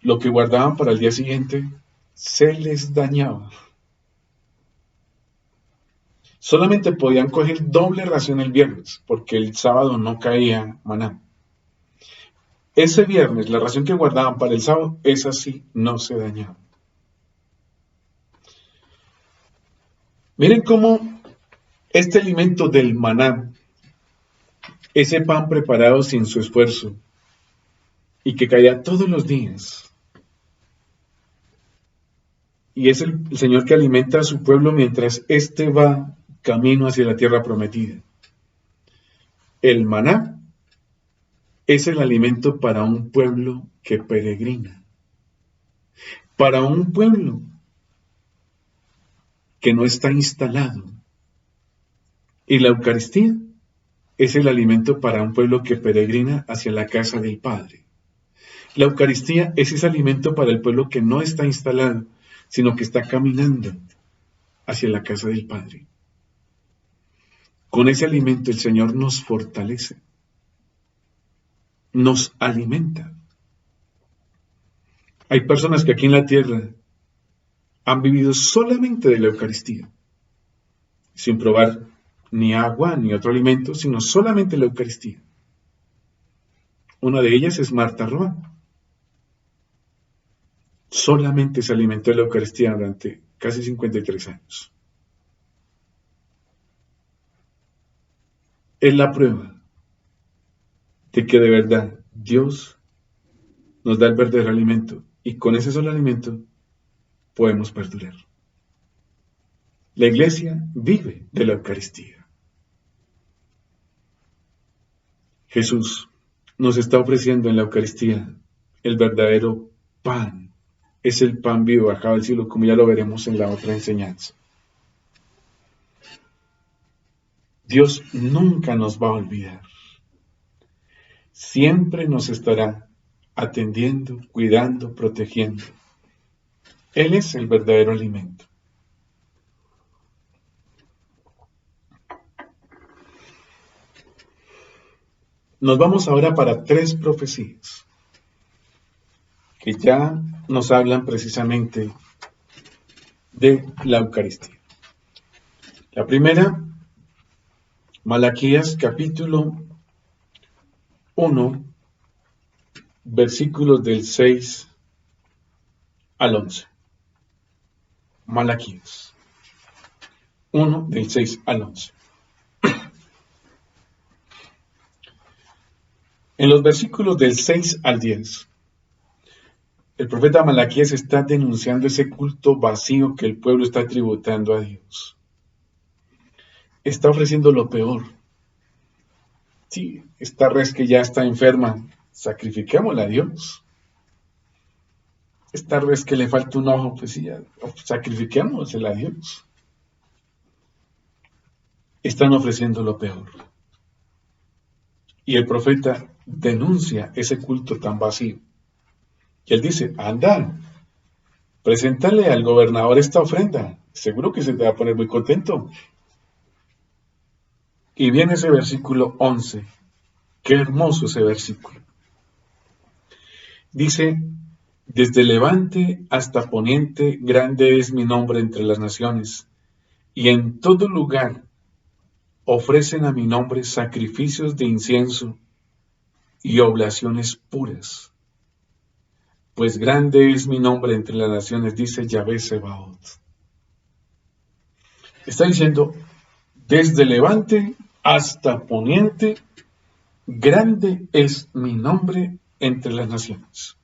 Lo que guardaban para el día siguiente se les dañaba. Solamente podían coger doble ración el viernes, porque el sábado no caía maná. Ese viernes, la ración que guardaban para el sábado, esa sí no se dañaba. Miren cómo este alimento del maná, ese pan preparado sin su esfuerzo, y que caerá todos los días. Y es el Señor que alimenta a su pueblo mientras éste va camino hacia la tierra prometida. El maná es el alimento para un pueblo que peregrina, para un pueblo que no está instalado. Y la Eucaristía es el alimento para un pueblo que peregrina hacia la casa del Padre. La Eucaristía es ese alimento para el pueblo que no está instalado, sino que está caminando hacia la casa del Padre. Con ese alimento el Señor nos fortalece, nos alimenta. Hay personas que aquí en la tierra han vivido solamente de la Eucaristía, sin probar ni agua ni otro alimento, sino solamente la Eucaristía. Una de ellas es Marta Roa. Solamente se alimentó de la Eucaristía durante casi 53 años. Es la prueba de que de verdad Dios nos da el verdadero alimento y con ese solo alimento podemos perdurar. La iglesia vive de la Eucaristía. Jesús nos está ofreciendo en la Eucaristía el verdadero pan. Es el pan vivo bajado del cielo, como ya lo veremos en la otra enseñanza. Dios nunca nos va a olvidar. Siempre nos estará atendiendo, cuidando, protegiendo. Él es el verdadero alimento. Nos vamos ahora para 3 profecías que ya nos hablan precisamente de la Eucaristía. La primera, Malaquías capítulo 1, versículos del 6 al 11. Malaquías 1, del 6 al 11. En los versículos del 6 al 10, el profeta Malaquías está denunciando ese culto vacío que el pueblo está tributando a Dios. Está ofreciendo lo peor. Sí, esta res que ya está enferma, sacrifiquémosla a Dios. Esta res que le falta un ojo, pues sí, ya, sacrifiquémosla a Dios. Están ofreciendo lo peor. Y el profeta denuncia ese culto tan vacío. Y él dice, anda, preséntale al gobernador esta ofrenda. Seguro que se te va a poner muy contento. Y viene ese versículo 11. Qué hermoso ese versículo. Dice, desde levante hasta poniente, grande es mi nombre entre las naciones. Y en todo lugar ofrecen a mi nombre sacrificios de incienso y oblaciones puras. Pues grande es mi nombre entre las naciones, dice Yahvé Sebaot. Está diciendo, desde levante hasta poniente, grande es mi nombre entre las naciones.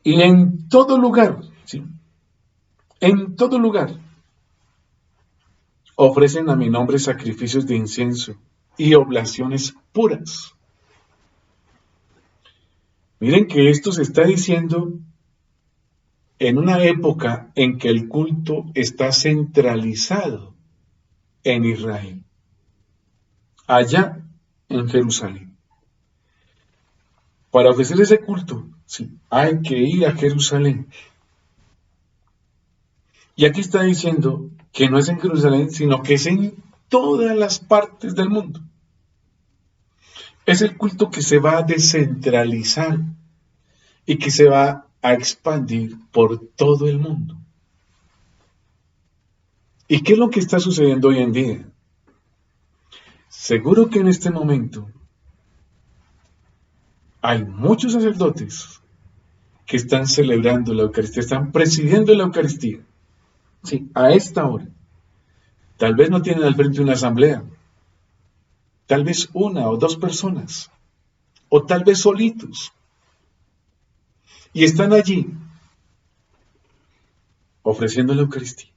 Y en todo lugar, ¿sí? En todo lugar, ofrecen a mi nombre sacrificios de incienso y oblaciones puras. Miren que esto se está diciendo en una época en que el culto está centralizado en Israel, allá en Jerusalén. Para ofrecer ese culto, sí, hay que ir a Jerusalén. Y aquí está diciendo que no es en Jerusalén, sino que es en todas las partes del mundo. Es el culto que se va a descentralizar y que se va a expandir por todo el mundo. ¿Y qué es lo que está sucediendo hoy en día? Seguro que en este momento hay muchos sacerdotes que están celebrando la Eucaristía, están presidiendo la Eucaristía. Sí, a esta hora. Tal vez no tienen al frente una asamblea. Tal vez 1 o 2 personas. o tal vez solitos, y están allí ofreciendo la Eucaristía.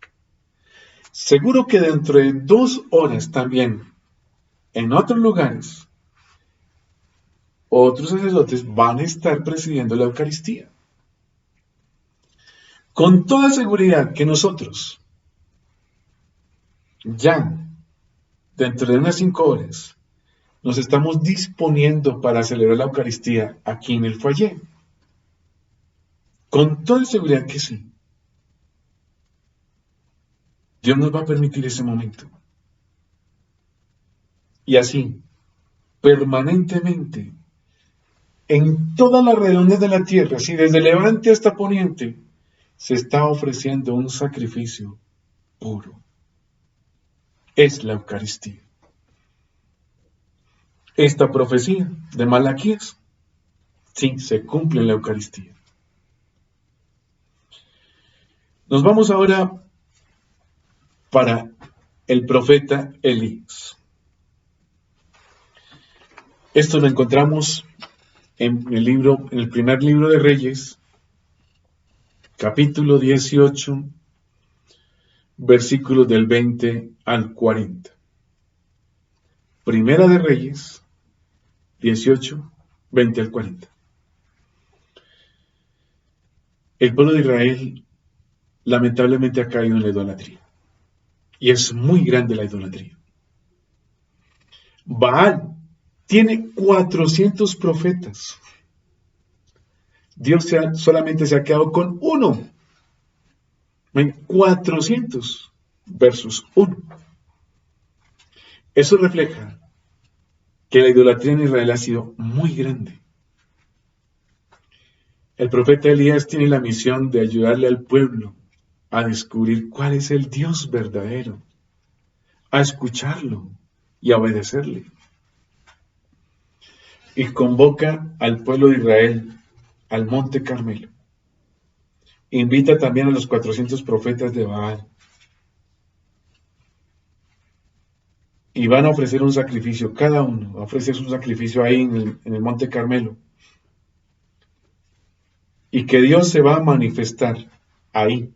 Seguro que dentro de 2 horas también, en otros lugares, otros sacerdotes van a estar presidiendo la Eucaristía. Con toda seguridad que nosotros, ya dentro de unas 5 horas, nos estamos disponiendo para celebrar la Eucaristía aquí en el foyer. Con toda seguridad que sí. Dios nos va a permitir ese momento. Y así, permanentemente, en toda la redondez de la tierra, así desde levante hasta poniente, se está ofreciendo un sacrificio puro. Es la Eucaristía. Esta profecía de Malaquías, sí, se cumple en la Eucaristía. Nos vamos ahora para el profeta Elías. Esto lo encontramos en el primer libro de Reyes, capítulo 18, versículos del 20 al 40. Primera de Reyes, 18, 20 al 40. El pueblo de Israel lamentablemente ha caído en la idolatría. Y es muy grande la idolatría. Baal tiene 400 profetas. Dios solamente se ha quedado con uno. 400 versus 1. Eso refleja que la idolatría en Israel ha sido muy grande. El profeta Elías tiene la misión de ayudarle al pueblo a descubrir cuál es el Dios verdadero, a escucharlo y a obedecerle. Y convoca al pueblo de Israel al monte Carmelo. Invita también a los 400 profetas de Baal. Y van a ofrecer un sacrificio, cada uno ofrece su sacrificio ahí en el monte Carmelo. Y que Dios se va a manifestar ahí.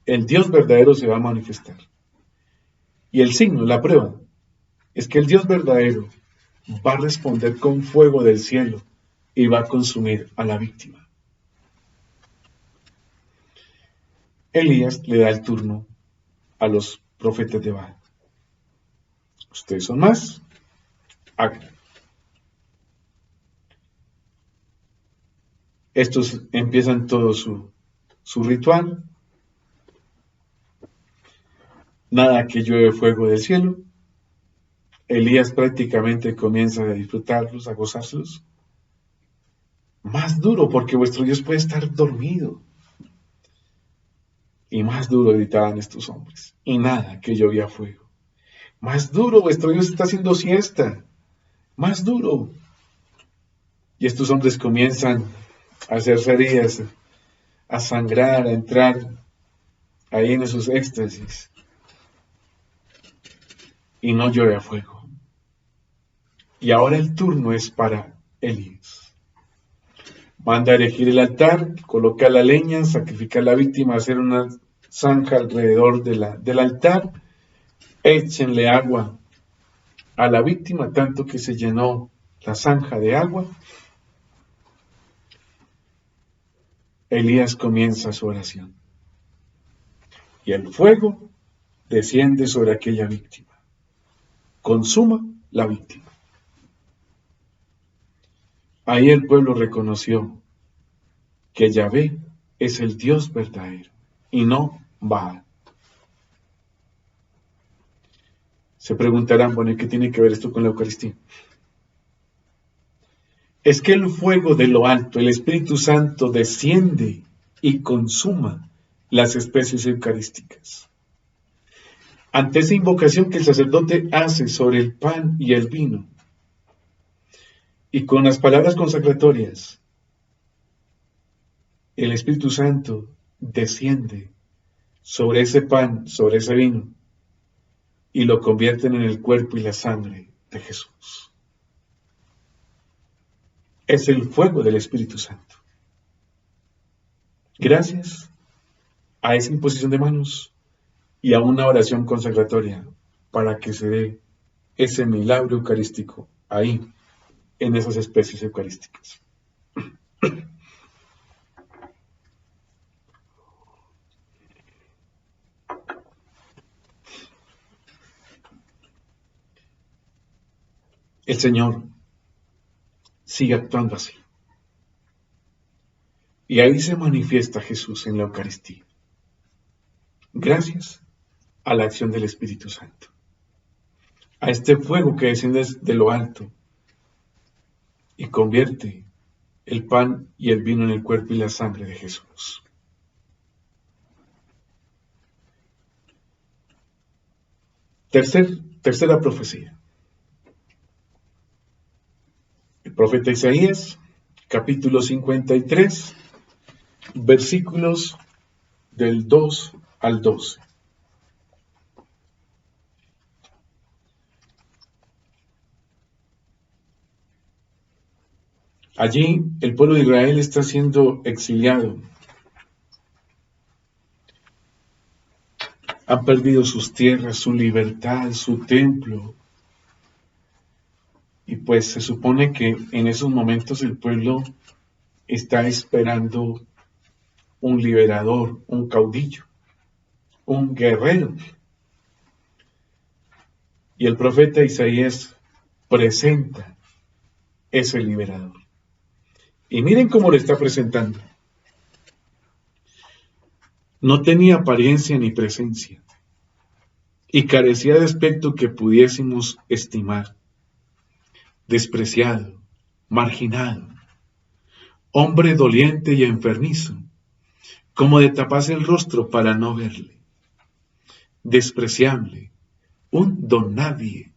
El Dios verdadero se va a manifestar. Y el signo, la prueba, es que el Dios verdadero va a responder con fuego del cielo y va a consumir a la víctima. Elías le da el turno a los profetas de Baal. Ustedes son más, hagan. Estos empiezan todo su ritual. Nada que llueve fuego del cielo. Elías prácticamente comienza a disfrutarlos, a gozárselos. Más duro, porque vuestro Dios puede estar dormido. Y más duro gritaban estos hombres. Y nada que llovía fuego. Más duro, vuestro Dios está haciendo siesta. Más duro. Y estos hombres comienzan a hacerse heridas, a sangrar, a entrar ahí en esos éxtasis. Y no llueve a fuego. Y ahora el turno es para Elías. Manda a erigir el altar, colocar la leña, sacrificar la víctima, hacer una zanja alrededor del altar. Échenle agua a la víctima, tanto que se llenó la zanja de agua. Elías comienza su oración. Y el fuego desciende sobre aquella víctima. Consuma la víctima. Ahí el pueblo reconoció que Yahvé es el Dios verdadero y no Baal. Se preguntarán, bueno, ¿y qué tiene que ver esto con la Eucaristía? Es que el fuego de lo alto, el Espíritu Santo, desciende y consuma las especies eucarísticas. Ante esa invocación que el sacerdote hace sobre el pan y el vino, y con las palabras consacratorias, el Espíritu Santo desciende sobre ese pan, sobre ese vino, y lo convierten en el cuerpo y la sangre de Jesús. es el fuego del Espíritu Santo. Gracias a esa imposición de manos y a una oración consagratoria para que se dé ese milagro eucarístico ahí, en esas especies eucarísticas. El Señor sigue actuando así. Y ahí se manifiesta Jesús en la Eucaristía. Gracias a la acción del Espíritu Santo. A este fuego que desciende de lo alto y convierte el pan y el vino en el cuerpo y la sangre de Jesús. Tercera profecía. El profeta Isaías, capítulo 53, versículos del 2 al 12. Allí el pueblo de Israel está siendo exiliado. Han perdido sus tierras, su libertad, su templo. Y pues se supone que en esos momentos el pueblo está esperando un liberador, un caudillo, un guerrero. Y el profeta Isaías presenta ese liberador. Y miren cómo lo está presentando. No tenía apariencia ni presencia, y carecía de aspecto que pudiésemos estimar. Despreciado, marginado, hombre doliente y enfermizo, como de taparse el rostro para no verle. Despreciable, un don nadie.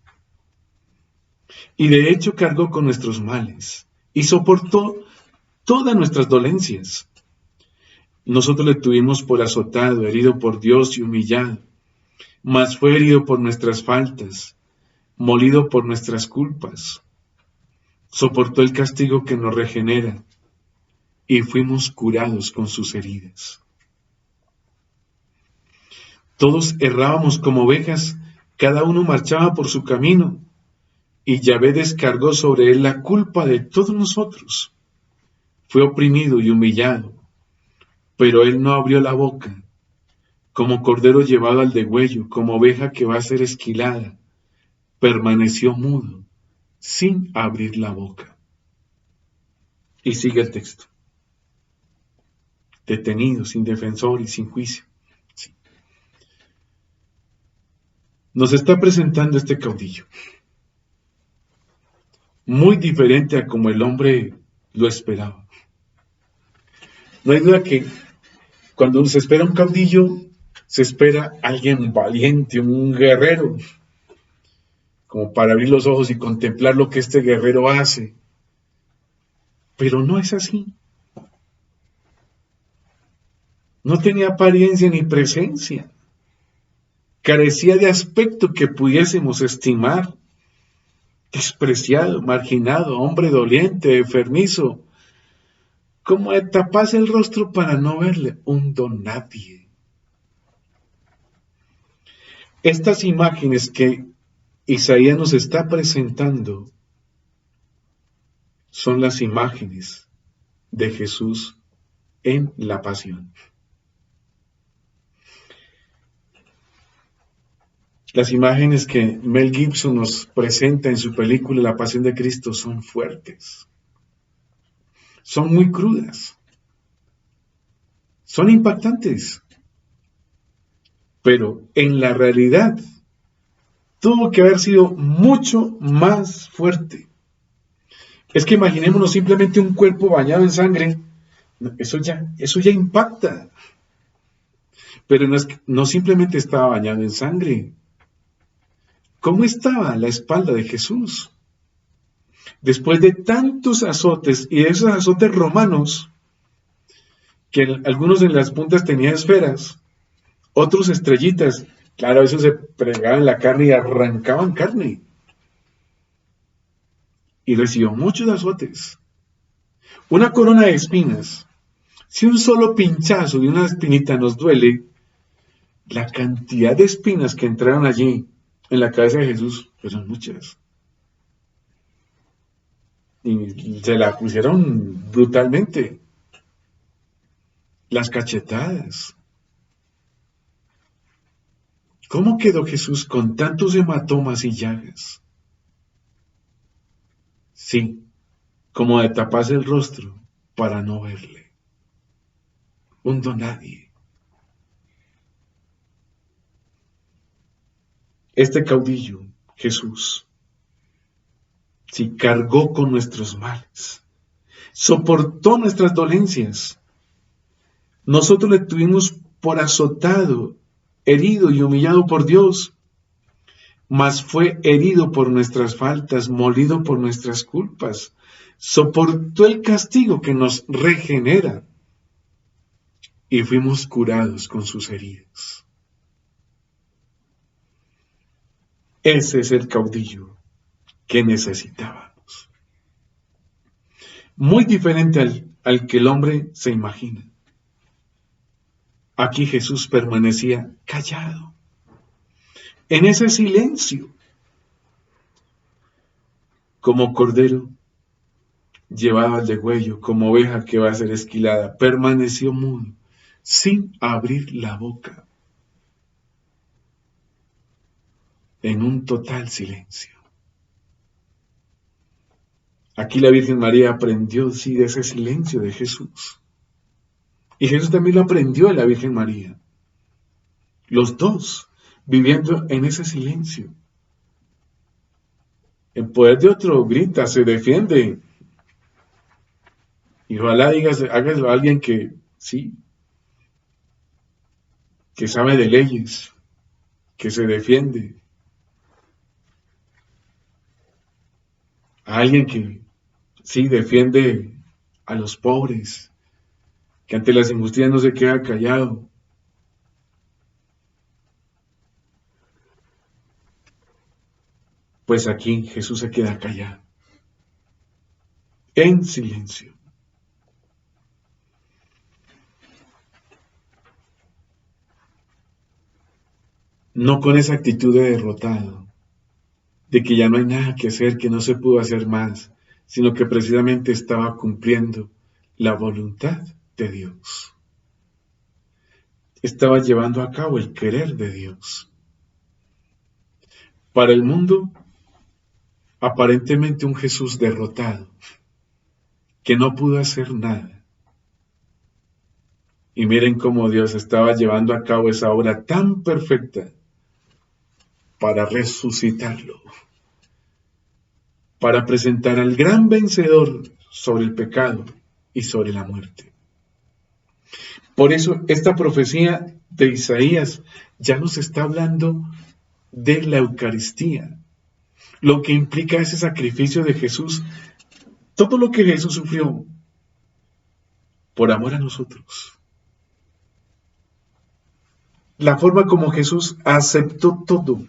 Y de hecho cargó con nuestros males, y soportó todas nuestras dolencias. Nosotros le tuvimos por azotado, herido por Dios y humillado, mas fue herido por nuestras faltas, molido por nuestras culpas. Soportó el castigo que nos regenera, y fuimos curados con sus heridas. Todos errábamos como ovejas, cada uno marchaba por su camino, y Yahvé descargó sobre él la culpa de todos nosotros. Fue oprimido y humillado, pero él no abrió la boca. Como cordero llevado al degüello, como oveja que va a ser esquilada, permaneció mudo, sin abrir la boca. Y sigue el texto. Detenido, sin defensor y sin juicio. Sí. Nos está presentando este caudillo. Muy diferente a como el hombre lo esperaba. No hay duda que cuando se espera un caudillo, se espera alguien valiente, un guerrero, como para abrir los ojos y contemplar lo que este guerrero hace. Pero no es así. No tenía apariencia ni presencia. Carecía de aspecto que pudiésemos estimar. Despreciado, marginado, hombre doliente, enfermizo. Como de taparse el rostro para no verle, un don nadie. Estas imágenes que Isaías nos está presentando son las imágenes de Jesús en la pasión. Las imágenes que Mel Gibson nos presenta en su película La Pasión de Cristo son fuertes, son muy crudas, son impactantes, pero en la realidad tuvo que haber sido mucho más fuerte. Es que imaginémonos simplemente un cuerpo bañado en sangre, eso ya impacta, pero no simplemente estaba bañado en sangre. ¿Cómo estaba la espalda de Jesús? Después de tantos azotes, y de esos azotes romanos, que algunos en las puntas tenían esferas, otros estrellitas, claro, eso se pregaban en la carne y arrancaban carne. Y recibió muchos azotes. Una corona de espinas. Si un solo pinchazo de una espinita nos duele, la cantidad de espinas que entraron allí en la cabeza de Jesús fueron muchas. Y se la pusieron brutalmente. Las cachetadas. ¿Cómo quedó Jesús con tantos hematomas y llagas? Sí, como de taparse el rostro para no verle. Un donadie. Este caudillo, Jesús, sí cargó con nuestros males, soportó nuestras dolencias. Nosotros le tuvimos por azotado, herido y humillado por Dios, mas fue herido por nuestras faltas, molido por nuestras culpas. Soportó el castigo que nos regenera y fuimos curados con sus heridas. Ese es el caudillo que necesitábamos. Muy diferente al que el hombre se imagina. Aquí Jesús permanecía callado, en ese silencio, como cordero llevado al degüello, como oveja que va a ser esquilada, permaneció mudo, sin abrir la boca, en un total silencio. Aquí la Virgen María aprendió, sí, de ese silencio de Jesús. Y Jesús también lo aprendió de la Virgen María. Los dos viviendo en ese silencio. El poder de otro grita, se defiende. Y ojalá hágaselo a alguien que, sí, que sabe de leyes, que se defiende. A alguien que, sí, defiende a los pobres, que ante las injusticias no se queda callado. Pues aquí Jesús se queda callado, en silencio. No con esa actitud de derrotado, de que ya no hay nada que hacer, que no se pudo hacer más, sino que precisamente estaba cumpliendo la voluntad de Dios. Estaba llevando a cabo el querer de Dios. Para el mundo, aparentemente un Jesús derrotado, que no pudo hacer nada. Y miren cómo Dios estaba llevando a cabo esa obra tan perfecta para resucitarlo, para presentar al gran vencedor sobre el pecado y sobre la muerte. Por eso esta profecía de Isaías ya nos está hablando de la Eucaristía, lo que implica ese sacrificio de Jesús, todo lo que Jesús sufrió por amor a nosotros. La forma como Jesús aceptó todo,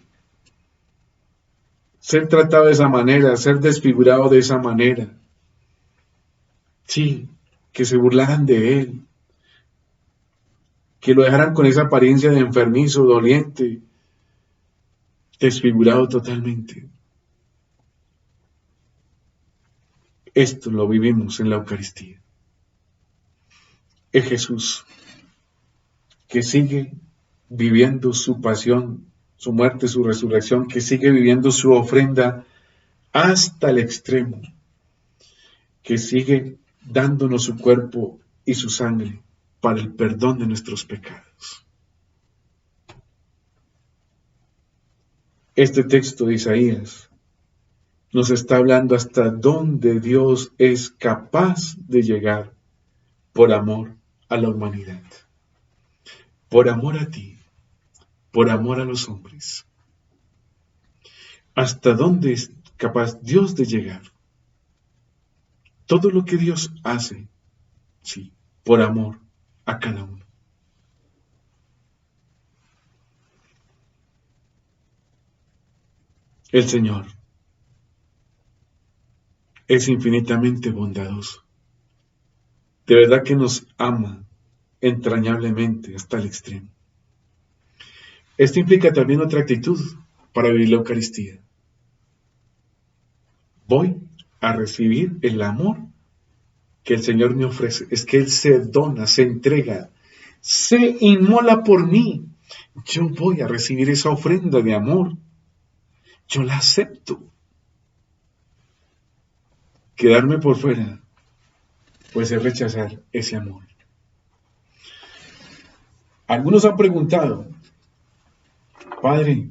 ser tratado de esa manera, ser desfigurado de esa manera, sí, que se burlaran de él, que lo dejaran con esa apariencia de enfermizo, doliente, desfigurado totalmente. Esto lo vivimos en la Eucaristía. Es Jesús que sigue viviendo su pasión, su muerte, su resurrección, que sigue viviendo su ofrenda hasta el extremo, que sigue dándonos su cuerpo y su sangre para el perdón de nuestros pecados. Este texto de Isaías nos está hablando hasta dónde Dios es capaz de llegar por amor a la humanidad, por amor a ti, por amor a los hombres. Hasta dónde es capaz Dios de llegar. Todo lo que Dios hace, sí, por amor a cada uno. El Señor es infinitamente bondadoso. de verdad que nos ama entrañablemente hasta el extremo. Esto implica también otra actitud para vivir la Eucaristía. Voy a recibir el amor que el Señor me ofrece. Es que Él se dona, se entrega, se inmola por mí. Yo voy a recibir esa ofrenda de amor. Yo la acepto. Quedarme por fuera, pues es rechazar ese amor. Algunos han preguntado, Padre,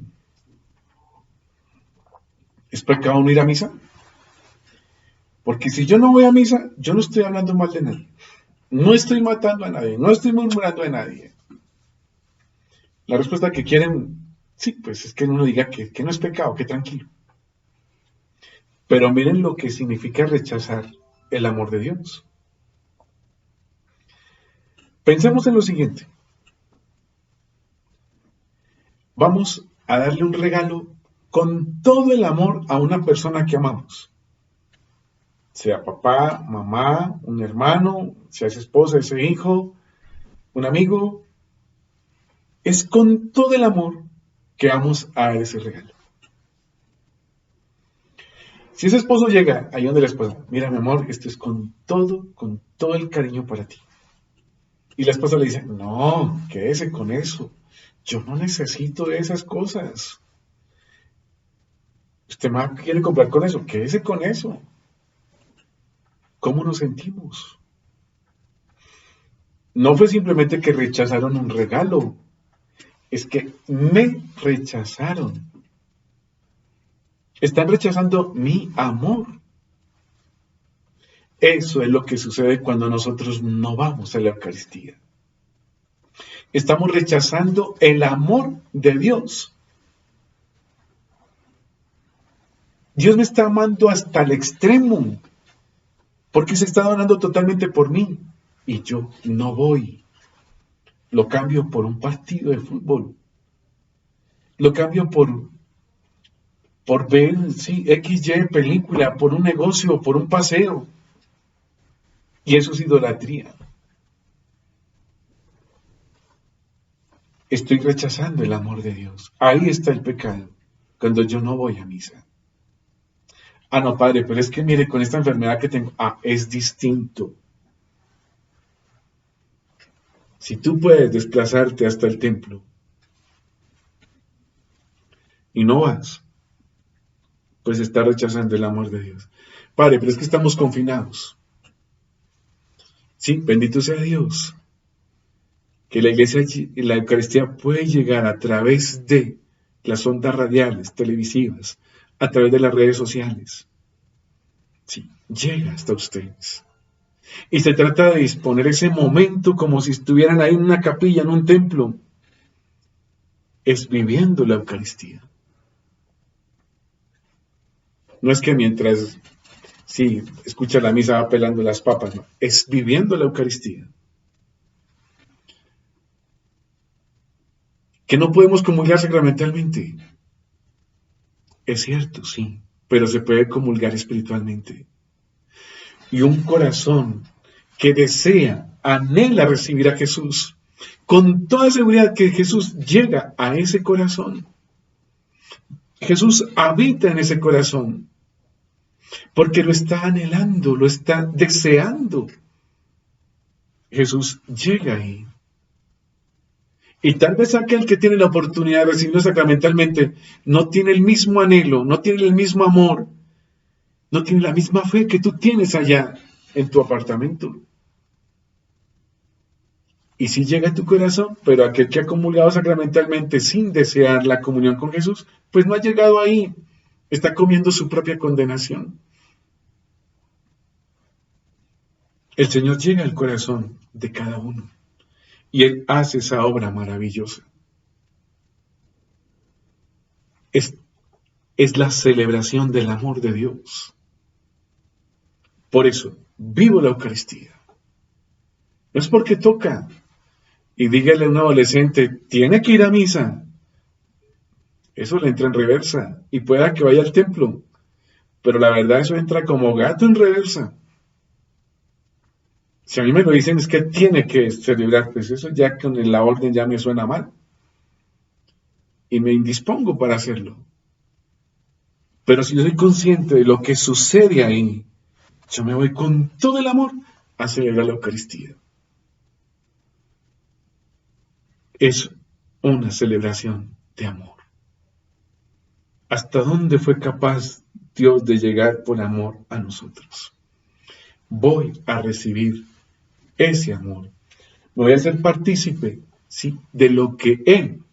¿es pecado no ir a misa? Porque si yo no voy a misa, yo no estoy hablando mal de nadie. No estoy matando a nadie, no estoy murmurando a nadie. La respuesta que quieren, sí, pues es que uno diga que no es pecado, que tranquilo. Pero miren lo que significa rechazar el amor de Dios. Pensemos en lo siguiente. Vamos a darle un regalo con todo el amor a una persona que amamos. Sea papá, mamá, un hermano, sea esa esposa, ese hijo, un amigo. Es con todo el amor que vamos a dar ese regalo. Si ese esposo llega ahí donde la esposa, mira mi amor, esto es con todo el cariño para ti. Y la esposa le dice, no, quédese con eso. Yo no necesito de esas cosas. Usted me quiere comprar con eso, quédese con eso. ¿Cómo nos sentimos? No fue simplemente que rechazaron un regalo, es que me rechazaron. Están rechazando mi amor. Eso es lo que sucede cuando nosotros no vamos a la Eucaristía. Estamos rechazando el amor de Dios. Dios me está amando hasta el extremo, porque se está donando totalmente por mí, y yo no voy. Lo cambio por un partido de fútbol. Lo cambio por ver, sí, XY película, por un negocio, por un paseo. Y eso es idolatría. Estoy rechazando el amor de Dios. Ahí está el pecado, cuando yo no voy a misa. Ah, no, padre, pero es que mire, con esta enfermedad que tengo, es distinto. Si tú puedes desplazarte hasta el templo y no vas, pues está rechazando el amor de Dios. Padre, pero es que estamos confinados. Sí, bendito sea Dios, que la iglesia, la Eucaristía puede llegar a través de las ondas radiales, televisivas, a través de las redes sociales. Sí, llega hasta ustedes. Y se trata de disponer ese momento como si estuvieran ahí en una capilla, en un templo. Es viviendo la Eucaristía. No es que mientras, sí, escucha la misa va pelando las papas, no. Es viviendo la Eucaristía. Que no podemos comulgar sacramentalmente. Es cierto, sí, pero se puede comulgar espiritualmente. Y un corazón que desea, anhela recibir a Jesús, con toda seguridad que Jesús llega a ese corazón. Jesús habita en ese corazón, porque lo está anhelando, lo está deseando. Jesús llega ahí. Y tal vez aquel que tiene la oportunidad de recibirlo sacramentalmente no tiene el mismo anhelo, no tiene el mismo amor, no tiene la misma fe que tú tienes allá en tu apartamento. Y sí llega a tu corazón, pero aquel que ha comulgado sacramentalmente sin desear la comunión con Jesús, pues no ha llegado ahí, está comiendo su propia condenación. El Señor llega al corazón de cada uno y Él hace esa obra maravillosa. Es la celebración del amor de Dios. Por eso, vivo la Eucaristía. No es porque toca. Y dígale a un adolescente, tiene que ir a misa. Eso le entra en reversa. Y pueda que vaya al templo. Pero la verdad eso entra como gato en reversa. Si a mí me lo dicen es que tiene que celebrar, pues eso ya con la orden ya me suena mal. Y me indispongo para hacerlo. Pero si yo soy consciente de lo que sucede ahí, yo me voy con todo el amor a celebrar la Eucaristía. Es una celebración de amor. ¿Hasta dónde fue capaz Dios de llegar por amor a nosotros? Voy a recibir ese amor. Me voy a hacer partícipe, ¿sí?, de lo que Él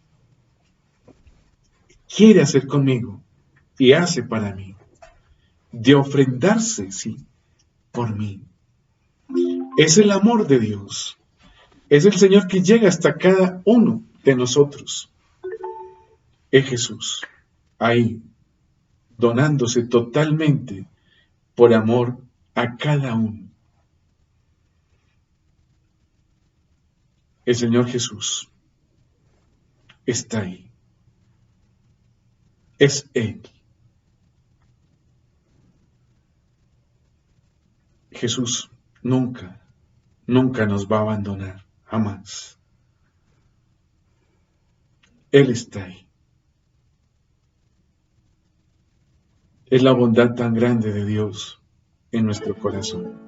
quiere hacer conmigo y hace para mí. De ofrendarse, sí, por mí. Es el amor de Dios. Es el Señor que llega hasta cada uno de nosotros. Es Jesús, ahí, donándose totalmente por amor a cada uno. El Señor Jesús está ahí. Es Él. Jesús nunca, nunca nos va a abandonar, jamás. Él está ahí. Es la bondad tan grande de Dios en nuestro corazón.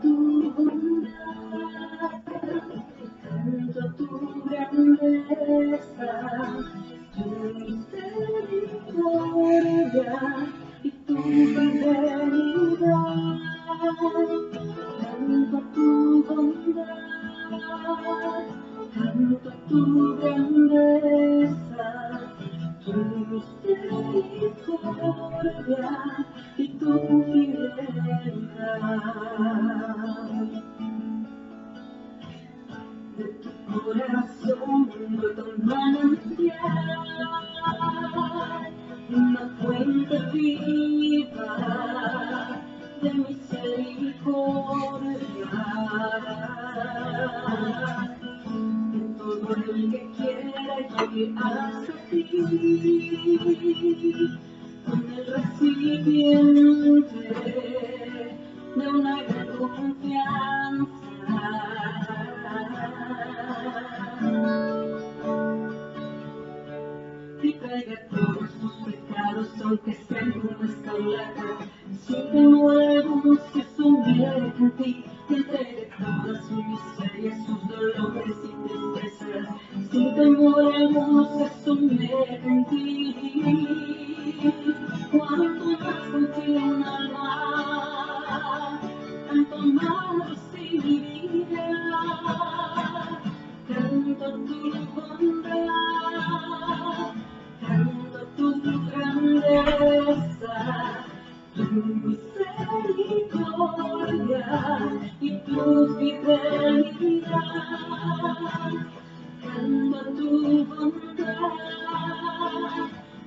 Tu bondad, canto tu grandeza, tu misericordia y tu fidelidad. Canto tu bondad, canto tu grandeza, tu misericordia y tu fidelidad. De tu corazón brota un manantial, una fuente viva de misericordia. Que todo el que quiera llegue hasta ti, con el recipiente de una gran confianza. Y traiga todos sus pecados, aunque sean como escarlata, sin temor alguno se sumerge en ti. Te entregue todas sus miserias, sus dolores y tristezas, sin temor alguno se sumerge en ti. Cuanto más confía un alma, tanto más recibirá. Canto tu bondad, canto tu grandeza, tu misericordia y tu fidelidad. Canto tu bondad,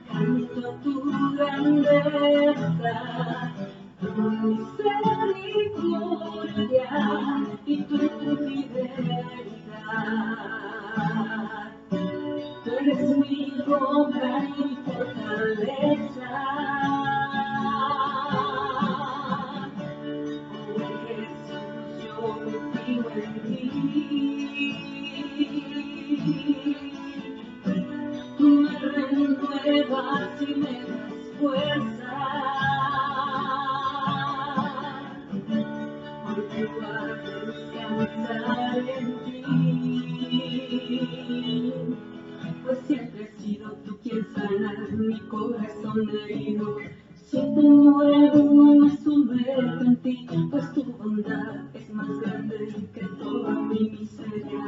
canto tu grandeza, tu misericordia y tu fidelidad. Tú eres mi roca y mi fortaleza. Oh Jesús, yo confío en ti. Tú me renuevas y me das fuerza. Porque puedo descansar en ti. Pues siempre has sido tú quien sana mi corazón herido. Sin temor alguno me sumerjo en ti, pues tu bondad es más grande que toda mi miseria.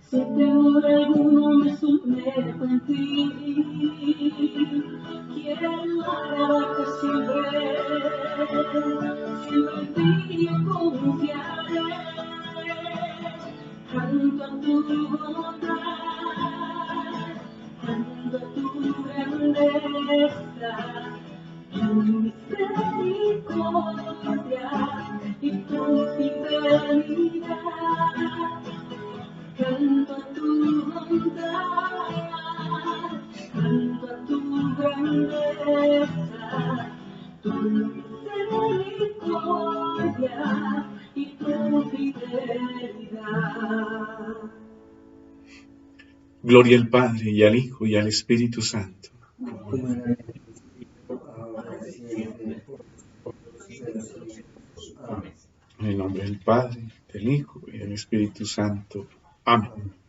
Sin temor alguno me sumerjo en ti. Quiero agradarte siempre, siempre en ti yo confiaré. Canto tu bondad, canto tu grandeza, tu misericordia y tu fidelidad. grandeza, tu misericordia y tu fidelidad. Gloria al Padre, y al Hijo, y al Espíritu Santo. En el nombre del Padre, del Hijo y del Espíritu Santo. Amén.